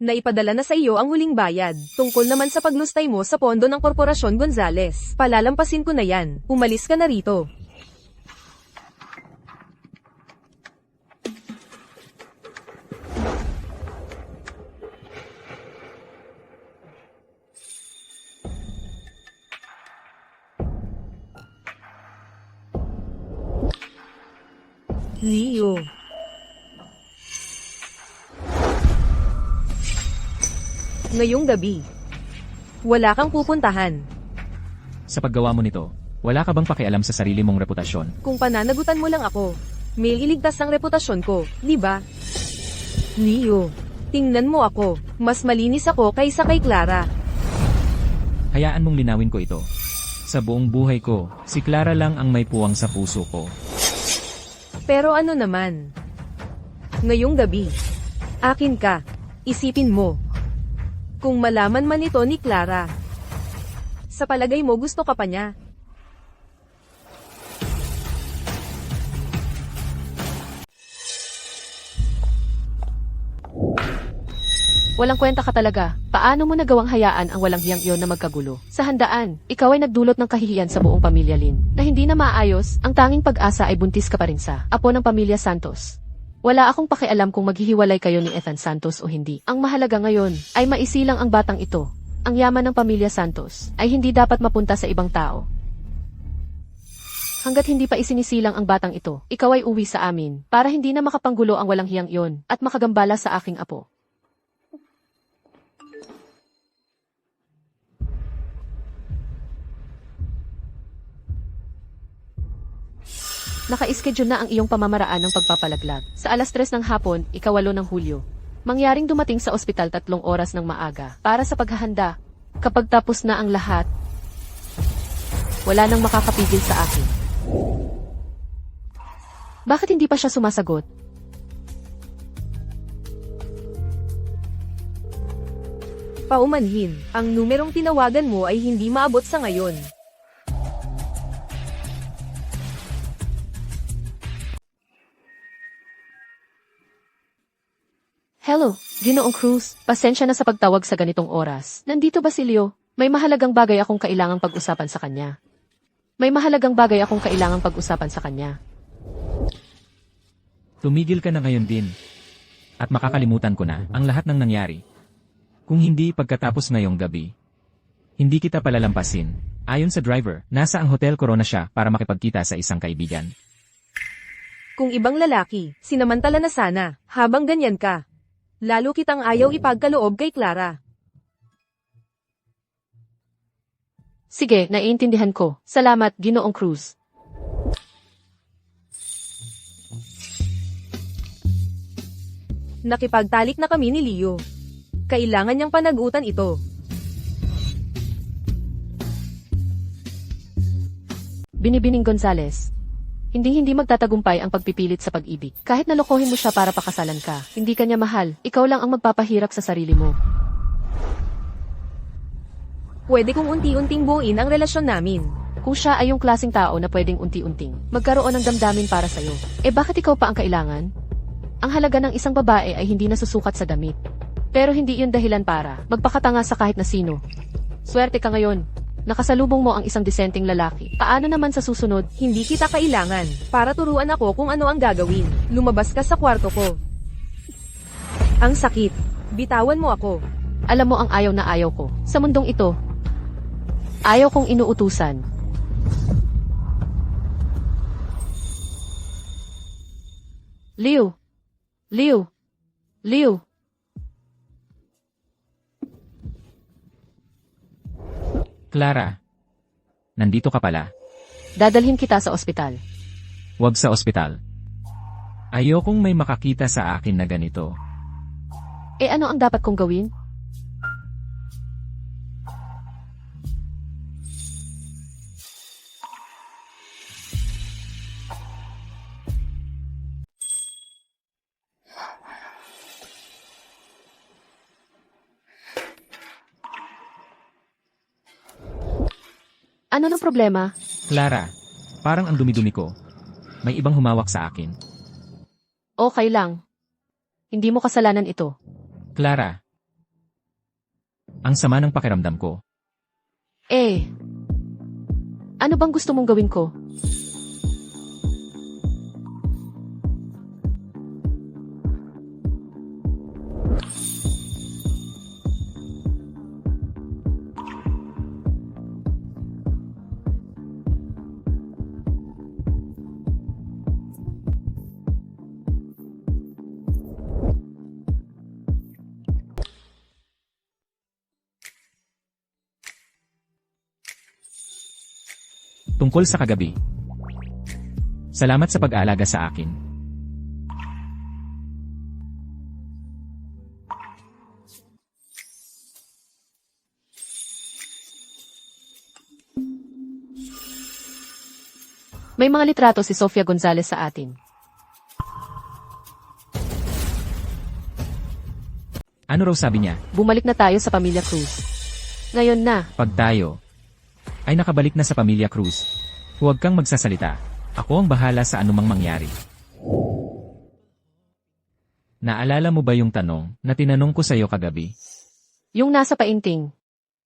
Naipadala na sa iyo ang huling bayad. Tungkol naman sa paglustay mo sa pondo ng Korporasyon Gonzales. Palalampasin ko na yan. Umalis ka na rito. Leo. Ngayong gabi, wala kang pupuntahan. Sa paggawa mo nito, wala ka bang pakialam sa sarili mong reputasyon? Kung pananagutan mo lang ako, may iligtas ang reputasyon ko, di ba? Leo, tingnan mo ako, mas malinis ako kaysa kay Clara. Hayaan mong linawin ko ito. Sa buong buhay ko, si Clara lang ang may puwang sa puso ko. Pero ano naman? Ngayong gabi, akin ka, isipin mo. Kung malaman man ito ni Clara, sa palagay mo gusto ka pa niya? Walang kwenta ka talaga. Paano mo nagawang hayaan ang walang hiyang iyon na magkagulo? Sa handaan, ikaw ay nagdulot ng kahihiyan sa buong pamilya Lin. Na hindi na maayos, ang tanging pag-asa ay buntis ka pa rin sa apo ng pamilya Santos. Wala akong pakialam kung maghihiwalay kayo ni Ethan Santos o hindi. Ang mahalaga ngayon ay maisilang ang batang ito. Ang yaman ng pamilya Santos ay hindi dapat mapunta sa ibang tao. Hanggat hindi pa isinisilang ang batang ito, ikaw ay uwi sa amin para hindi na makapanggulo ang walang hiyang iyon at makagambala sa aking apo. Naka-schedule na ang iyong pamamaraan ng pagpapalaglag. Sa alas 3 ng hapon, ika-8 ng Hulyo. Mangyaring dumating sa ospital 3 oras ng maaga para sa paghahanda. Kapag tapos na ang lahat, wala nang makakapigil sa akin. Bakit hindi pa siya sumasagot? Paumanhin, ang numerong tinawagan mo ay hindi maabot sa ngayon. Hello, Ginoong Cruz. Pasensya na sa pagtawag sa ganitong oras. Nandito ba si Leo? May mahalagang bagay akong kailangang pag-usapan sa kanya. Tumigil ka na ngayon din. At makakalimutan ko na ang lahat ng nangyari. Kung hindi pagkatapos ngayong gabi, hindi kita palalampasin. Ayon sa driver, nasa ang Hotel Corona siya para makipagkita sa isang kaibigan. Kung ibang lalaki, sinamantala na sana, habang ganyan ka. Lalo kitang ayaw ipagkaloob kay Clara. Sige, naiintindihan ko. Salamat, Ginoong Cruz. Nakipagtalik na kami ni Leo. Kailangan niyang panagutan ito. Binibining Gonzales. Hindi magtatagumpay ang pagpipilit sa pag-ibig. Kahit nalokohin mo siya para pakasalan ka, hindi kanya mahal, ikaw lang ang magpapahirap sa sarili mo. Pwede kong unti-unting buuin ang relasyon namin. Kung siya ay yung klaseng tao na pwedeng unti-unting magkaroon ng damdamin para sa'yo, bakit ikaw pa ang kailangan? Ang halaga ng isang babae ay hindi nasusukat sa damit. Pero hindi yun dahilan para magpakatanga sa kahit na sino. Swerte ka ngayon. Nakasalubong mo ang isang disenteng lalaki. Paano naman sa susunod? Hindi kita kailangan para turuan ako kung ano ang gagawin. Lumabas ka sa kwarto ko. Ang sakit. Bitawan mo ako. Alam mo ang ayaw na ayaw ko. Sa mundong ito, ayaw kong inuutusan. Leo. Leo. Leo. Clara. Nandito ka pala. Dadalhin kita sa ospital. Huwag sa ospital. Ayokong may makakita sa akin na ganito. Ano ang dapat kong gawin? Ano ng problema? Clara, parang ang dumi-dumi ko. May ibang humawak sa akin. Okay lang. Hindi mo kasalanan ito. Clara. Ang sama ng pakiramdam ko. Ano bang gusto mong gawin ko? Tungkol sa kagabi. Salamat sa pag-aalaga sa akin. May mga litrato si Sofia Gonzalez sa atin. Ano raw sabi niya? Bumalik na tayo sa Pamilya Cruz. Ngayon na. Pag tayo ay nakabalik na sa Pamilya Cruz, huwag kang magsasalita. Ako ang bahala sa anumang mangyari. Naalala mo ba yung tanong na tinanong ko sa'yo kagabi? Yung nasa painting.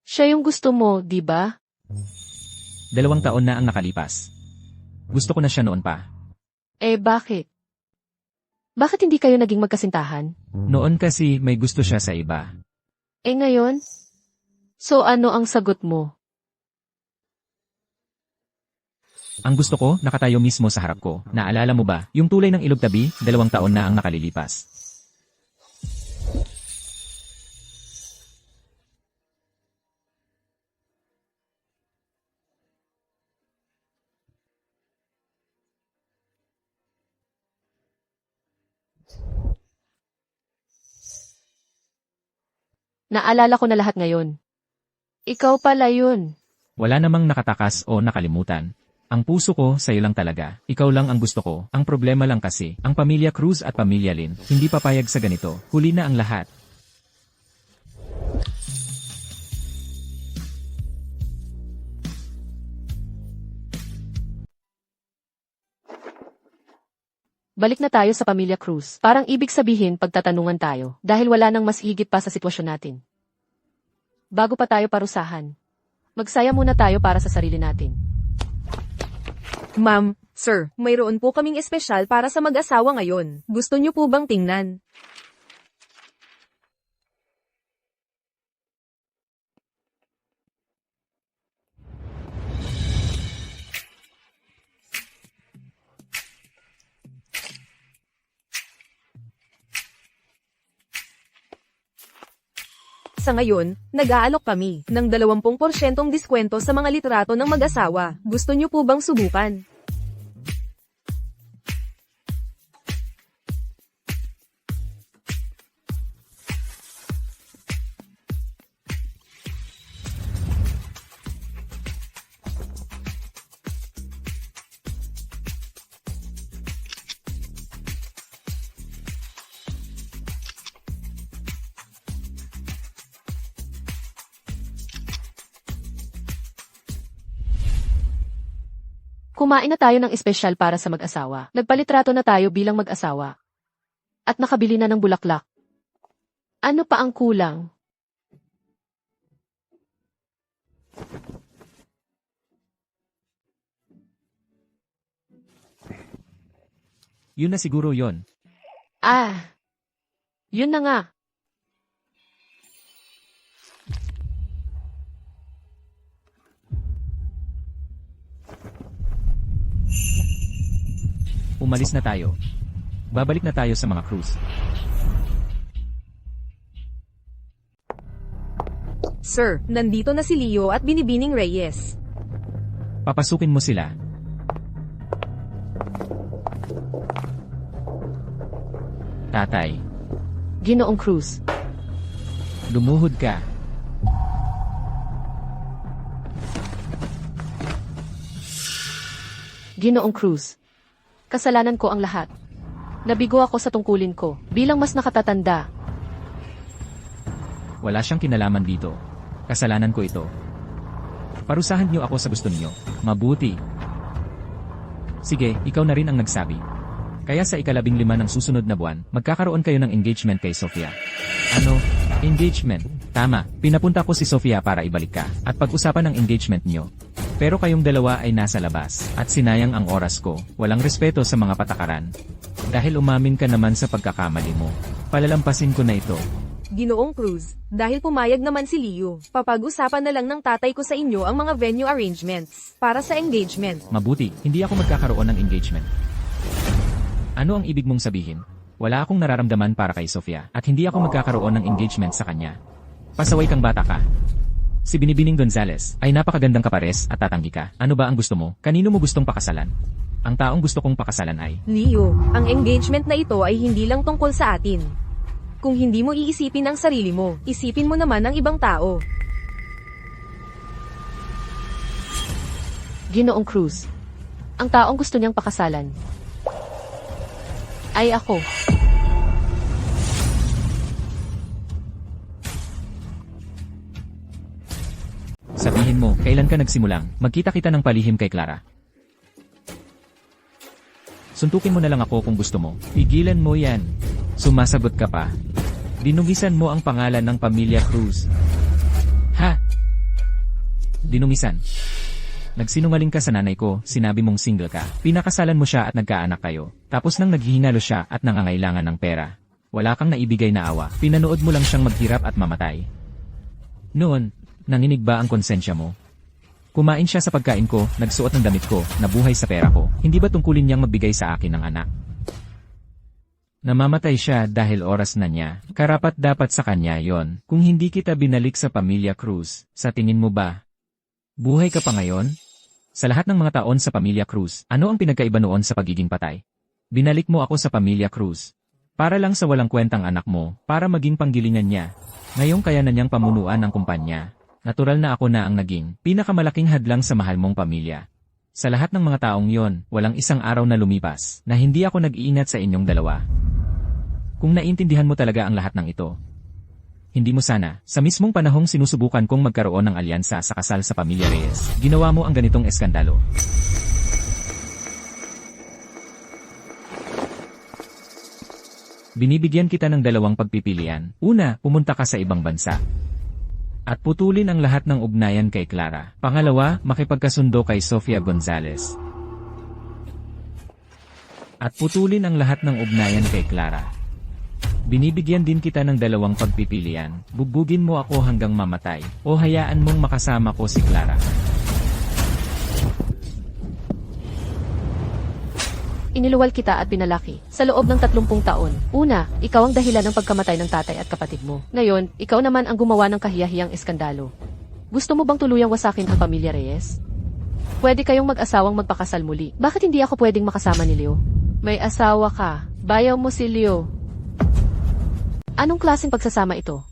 Siya yung gusto mo, di ba? 2 taon na ang nakalipas. Gusto ko na siya noon pa. Bakit? Bakit hindi kayo naging magkasintahan? Noon kasi may gusto siya sa iba. Ngayon? So ano ang sagot mo? Ang gusto ko, nakatayo mismo sa harap ko. Naalala mo ba, yung tulay ng ilog tabi, 2 taon na ang nakalilipas. Naalala ko na lahat ngayon. Ikaw pala yun. Wala namang nakatakas o nakalimutan. Ang puso ko sa'yo lang talaga. Ikaw lang ang gusto ko. Ang problema lang kasi, ang Pamilya Cruz at Pamilya Lin, hindi papayag sa ganito. Huli na ang lahat. Balik na tayo sa Pamilya Cruz. Parang ibig sabihin pagtatanungan tayo dahil wala nang mas higit pa sa sitwasyon natin. Bago pa tayo parusahan, magsaya muna tayo para sa sarili natin. Ma'am, sir, mayroon po kaming espesyal para sa mag-asawa ngayon. Gusto niyo po bang tingnan? Sa ngayon, nag-aalok kami ng 20% diskwento sa mga litrato ng mag-asawa. Gusto niyo po bang subukan? Kumain na tayo ng espesyal para sa mag-asawa. Nagpalitrato na tayo bilang mag-asawa. At nakabili na ng bulaklak. Ano pa ang kulang? Yun na siguro yon. Yun na nga. Umalis na tayo. Babalik na tayo sa mga Cruz. Sir, nandito na si Leo at Binibining Reyes. Papasukin mo sila. Tatay, Ginoong Cruz. lumuhod ka. Ginoong Cruz. Kasalanan ko ang lahat. Nabigo ako sa tungkulin ko, bilang mas nakatatanda. Wala siyang kinalaman dito. Kasalanan ko ito. Parusahan niyo ako sa gusto niyo. Mabuti. Sige, ikaw na rin ang nagsabi. Kaya sa ika-15 ng susunod na buwan, magkakaroon kayo ng engagement kay Sofia. Ano? Engagement. Tama, pinapunta ko si Sofia para ibalik ka, at pag-usapan ang engagement niyo. Pero kayong dalawa ay nasa labas, at sinayang ang oras ko, walang respeto sa mga patakaran. Dahil umamin ka naman sa pagkakamali mo, palalampasin ko na ito. Ginoong Cruz, dahil pumayag naman si Leo, papag-usapan na lang ng tatay ko sa inyo ang mga venue arrangements para sa engagement. Mabuti, hindi ako magkakaroon ng engagement. Ano ang ibig mong sabihin? Wala akong nararamdaman para kay Sofia, at hindi ako magkakaroon ng engagement sa kanya. Pasaway kang bata ka. Si Binibining Gonzales ay napakagandang kapares at tatanggi ka. Ano ba ang gusto mo? Kanino mo gustong pakasalan? Ang taong gusto kong pakasalan ay... Leo, ang engagement na ito ay hindi lang tungkol sa atin. Kung hindi mo iisipin ang sarili mo, isipin mo naman ang ibang tao. Ginoong Cruz. Ang taong gusto niyang pakasalan ay ako. Sabihin mo, kailan ka nagsimulang magkita kita ng palihim kay Clara? Suntukin mo na lang ako kung gusto mo. Pigilan mo yan. Sumasagot ka pa. Dinumisan mo ang pangalan ng pamilya Cruz. Ha? Dinumisan. Nagsinungaling ka sa nanay ko, sinabi mong single ka. Pinakasalan mo siya at nagkaanak kayo. Tapos nang naghihinalo siya at nangangailangan ng pera. Wala kang naibigay na awa. Pinanood mo lang siyang maghirap at mamatay. Noon, nanginig ba ang konsensya mo? Kumain siya sa pagkain ko, nagsuot ng damit ko, nabuhay sa pera ko. Hindi ba tungkulin niyang magbigay sa akin ng anak? Namamatay siya dahil oras na niya. Karapat dapat sa kanya yon. Kung hindi kita binalik sa pamilya Cruz, sa tingin mo ba? Buhay ka pa ngayon? Sa lahat ng mga taon sa pamilya Cruz, ano ang pinagkaiba noon sa pagiging patay? Binalik mo ako sa pamilya Cruz. Para lang sa walang kwentang anak mo, para maging panggilingan niya. Ngayong kaya na niyang pamunuan ang kumpanya. Natural na ako na ang naging pinakamalaking hadlang sa mahal mong pamilya. Sa lahat ng mga taong yon, walang isang araw na lumipas na hindi ako nag-iingat sa inyong dalawa. Kung naintindihan mo talaga ang lahat ng ito, hindi mo sana, sa mismong panahong sinusubukan kong magkaroon ng alyansa sa kasal sa pamilya Reyes, ginawa mo ang ganitong eskandalo. Binibigyan kita ng dalawang pagpipilian. Una, pumunta ka sa ibang bansa at putulin ang lahat ng ugnayan kay Clara. Pangalawa, makipagkasundo kay Sofia Gonzales at putulin ang lahat ng ugnayan kay Clara. Binibigyan din kita ng dalawang pagpipilian. Bugbugin mo ako hanggang mamatay o hayaan mong makasama ko si Clara. Iniluwal kita at pinalaki sa loob ng 30 taon. Una, ikaw ang dahilan ng pagkamatay ng tatay at kapatid mo. Ngayon, ikaw naman ang gumawa ng kahiyahiyang eskandalo. Gusto mo bang tuluyang wasakin ang pamilya Reyes? Pwede kayong mag-asawang magpakasal muli. Bakit hindi ako pwedeng makasama ni Leo? May asawa ka. Bayaw mo si Leo. Anong klaseng pagsasama ito?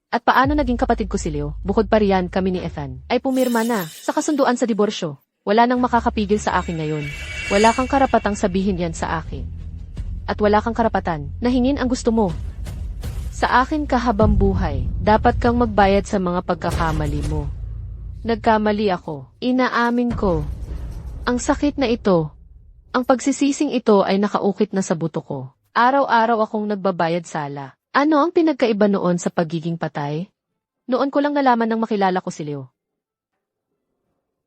At paano naging kapatid ko si Leo? Bukod pa riyan, kami ni Ethan ay pumirma na sa kasunduan sa diborsyo. Wala nang makakapigil sa akin ngayon. Wala kang karapatang sabihin yan sa akin. At wala kang karapatan na hingin ang gusto mo. Sa akin ka habang buhay, dapat kang magbayad sa mga pagkakamali mo. Nagkamali ako. Inaamin ko. Ang sakit na ito, ang pagsisising ito ay nakaukit na sa buto ko. Araw-araw akong nagbabayad sala. Ano ang pinagkaiba noon sa pagiging patay? Noon ko lang nalaman nang makilala ko si Leo.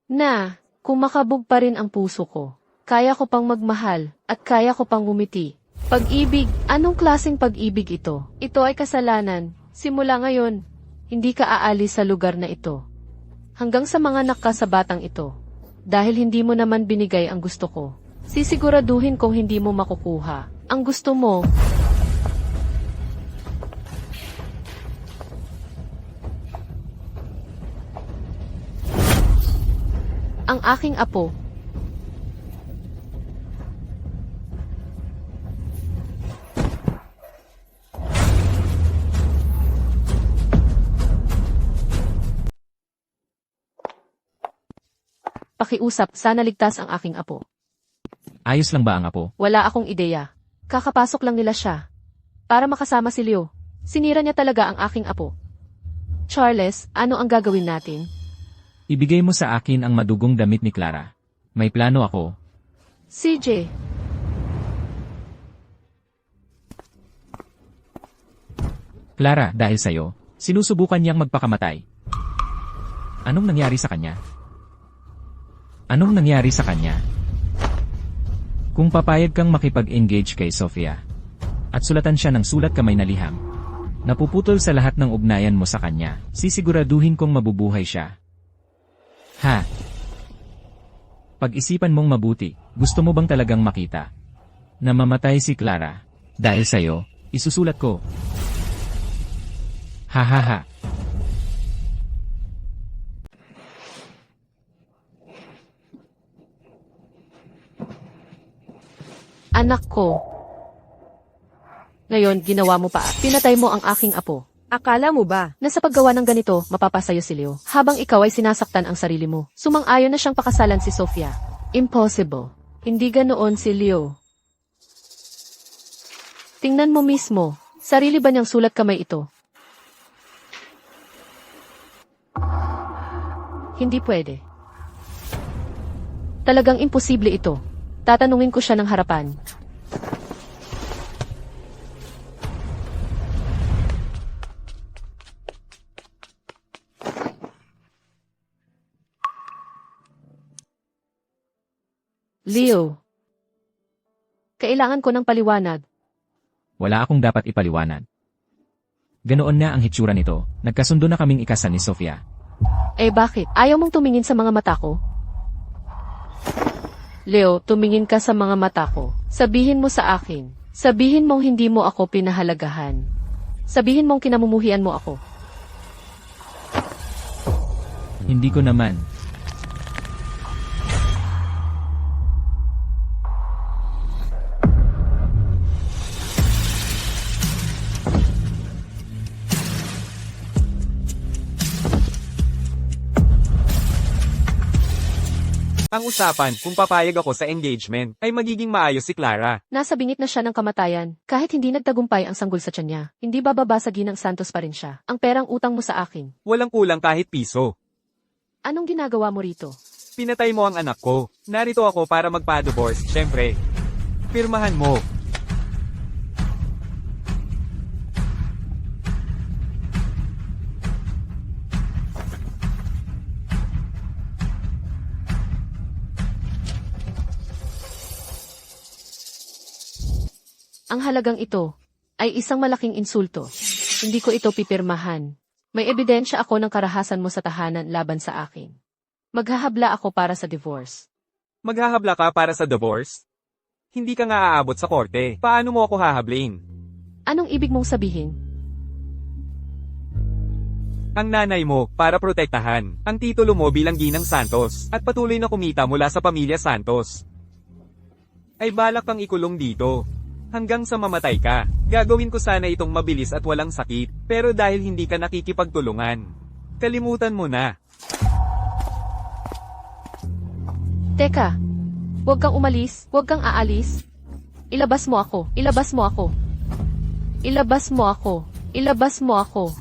Na, kumakabog pa rin ang puso ko. Kaya ko pang magmahal, at kaya ko pang ngumiti. Pag-ibig, anong klaseng pag-ibig ito? Ito ay kasalanan. Simula ngayon, hindi ka aalis sa lugar na ito. Hanggang sa mga anak ka sa batang ito. Dahil hindi mo naman binigay ang gusto ko. Sisiguraduhin kong hindi mo makukuha ang gusto mo. Ang aking apo. Pakiusap, sana ligtas ang aking apo. Ayos lang ba ang apo? Wala akong ideya. Kakapasok lang nila siya. Para makasama si Leo. Sinira niya talaga ang aking apo. Charles, ano ang gagawin natin? Ibigay mo sa akin ang madugong damit ni Clara. May plano ako. CJ. Clara, dahil sa'yo, sinusubukan niyang magpakamatay. Anong nangyari sa kanya? Anong nangyari sa kanya? Kung papayag kang makipag-engage kay Sofia, at sulatan siya ng sulat kamay na liham, napuputol sa lahat ng ugnayan mo sa kanya, sisiguraduhin kong mabubuhay siya. Ha? Pag-isipan mong mabuti, gusto mo bang talagang makita na mamatay si Clara? Dahil sa'yo, isusulat ko. Ha ha ha. Anak ko. Ngayon, ginawa mo pa. Pinatay mo ang aking apo. Akala mo ba? Na sa paggawa ng ganito, mapapasayo si Leo. Habang ikaw ay sinasaktan ang sarili mo. Sumang-ayon na siyang pakasalan si Sofia. Impossible. Hindi ganoon si Leo. Tingnan mo mismo. Sarili ba niyang sulat kamay ito? Hindi pwede. Talagang imposible ito. Tatanungin ko siya ng harapan. Leo. Kailangan ko ng paliwanag. Wala akong dapat ipaliwanag. Ganoon na ang hitsura nito. Nagkasundo na kaming ikasal ni Sofia. Eh bakit? Ayaw mong tumingin sa mga mata ko? Leo, tumingin ka sa mga mata ko. Sabihin mo sa akin. Sabihin mong hindi mo ako pinahalagahan. Sabihin mong kinamumuhian mo ako. Hindi ko naman. Ang usapan, kung papayag ako sa engagement, ay magiging maayos si Clara. Nasa bingit na siya ng kamatayan. Kahit hindi nagtagumpay ang sanggol sa tiyan niya, hindi bababa sa ginang Santos pa rin siya. Ang perang utang mo sa akin. Walang kulang kahit piso. Anong ginagawa mo rito? Pinatay mo ang anak ko. Narito ako para magpa-divorce, syempre. Pirmahan mo. Ang halagang ito ay isang malaking insulto. Hindi ko ito pipirmahan. May ebidensya ako ng karahasan mo sa tahanan laban sa akin. Maghahabla ako para sa divorce. Maghahabla ka para sa divorce? Hindi ka nga aabot sa korte. Paano mo ako hahablin? Anong ibig mong sabihin? Ang nanay mo, para protektahan, ang titulo mo bilang Ginang Santos, at patuloy na kumita mula sa pamilya Santos. Ay balak kang ikulong dito. Hanggang sa mamatay ka. Gagawin ko sana itong mabilis at walang sakit, pero dahil hindi ka nakikipagtulungan, kalimutan mo na. Teka, huwag kang umalis, huwag kang aalis. Ilabas mo ako, ilabas mo ako. Ilabas mo ako, ilabas mo ako.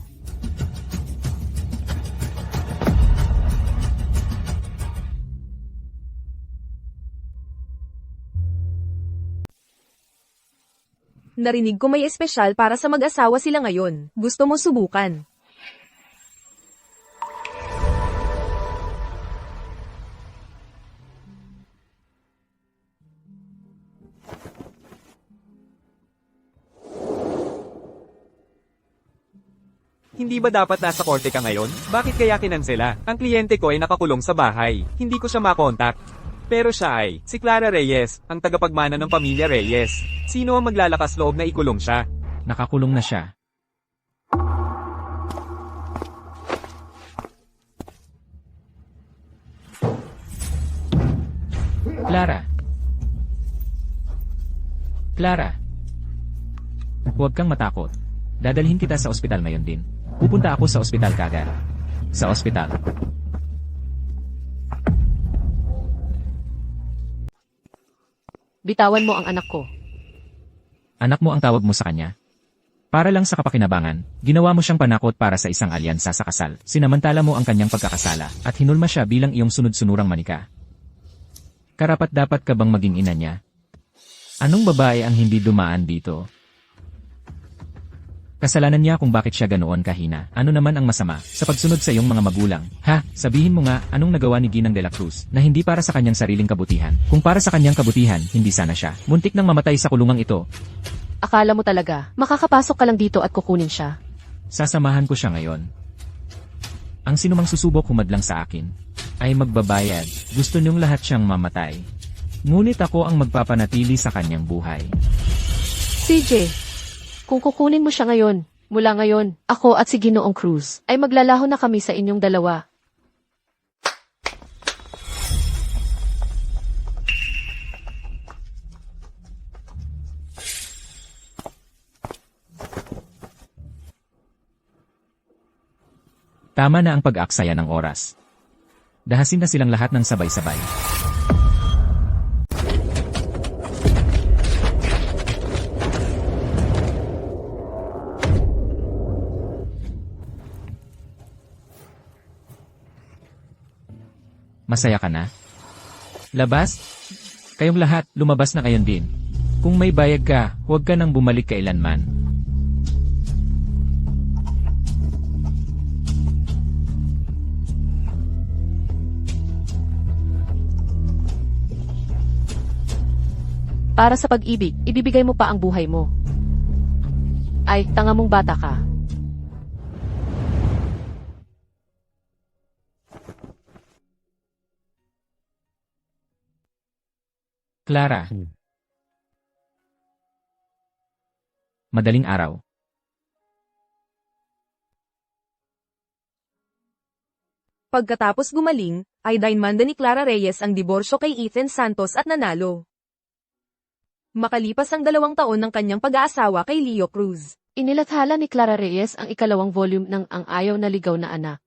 Narinig ko may espesyal para sa mag-asawa sila ngayon. Gusto mo subukan? Hindi ba dapat nasa korte ka ngayon? Bakit kaya kinansela? Ang kliyente ko ay nakakulong sa bahay. Hindi ko siya makontak. Pero siya ay, si Clara Reyes, ang tagapagmana ng pamilya Reyes. Sino ang maglalakas loob na ikulong siya? Nakakulong na siya. Clara. Clara. Huwag kang matakot. Dadalhin kita sa ospital ngayon din. Pupunta ako sa ospital kagad. Sa ospital. Bitawan mo ang anak ko. Anak mo ang tawag mo sa kanya? Para lang sa kapakinabangan, ginawa mo siyang panakot para sa isang alyansa sa kasal. Sinamantala mo ang kanyang pagkakasala at hinulma siya bilang iyong sunod-sunurang manika. Karapat-dapat ka bang maging ina niya? Anong babae ang hindi dumaan dito? Kasalanan niya kung bakit siya ganoon kahina. Ano naman ang masama sa pagsunod sa iyong mga magulang? Ha? Sabihin mo nga, anong nagawa ni Ginang de la Cruz na hindi para sa kanyang sariling kabutihan? Kung para sa kanyang kabutihan, hindi sana siya muntik nang mamatay sa kulungang ito. Akala mo talaga, makakapasok ka lang dito at kukunin siya. Sasamahan ko siya ngayon. Ang sinumang susubok humadlang sa akin ay magbabayad. Gusto niyong lahat siyang mamatay. Ngunit ako ang magpapanatili sa kanyang buhay. CJ, kung kukunin mo siya ngayon, mula ngayon, ako at si Ginoong Cruz ay maglalaho na kami sa inyong dalawa. Tama na ang pag-aksaya ng oras. Dahasin na silang lahat ng sabay-sabay. Masaya ka na? Labas? Kayong lahat, lumabas na kayon din. Kung may bayag ka, huwag ka nang bumalik kailanman. Para sa pag-ibig, ibibigay mo pa ang buhay mo. Ay, tanga mong bata ka. Clara. Madaling araw. Pagkatapos gumaling, ay dinmanda ni Clara Reyes ang diborsyo kay Ethan Santos at nanalo. Makalipas ang 2 taon ng kanyang pag-aasawa kay Leo Cruz. Inilathala ni Clara Reyes ang ikalawang volume ng Ang Ayaw na Ligaw na Anak.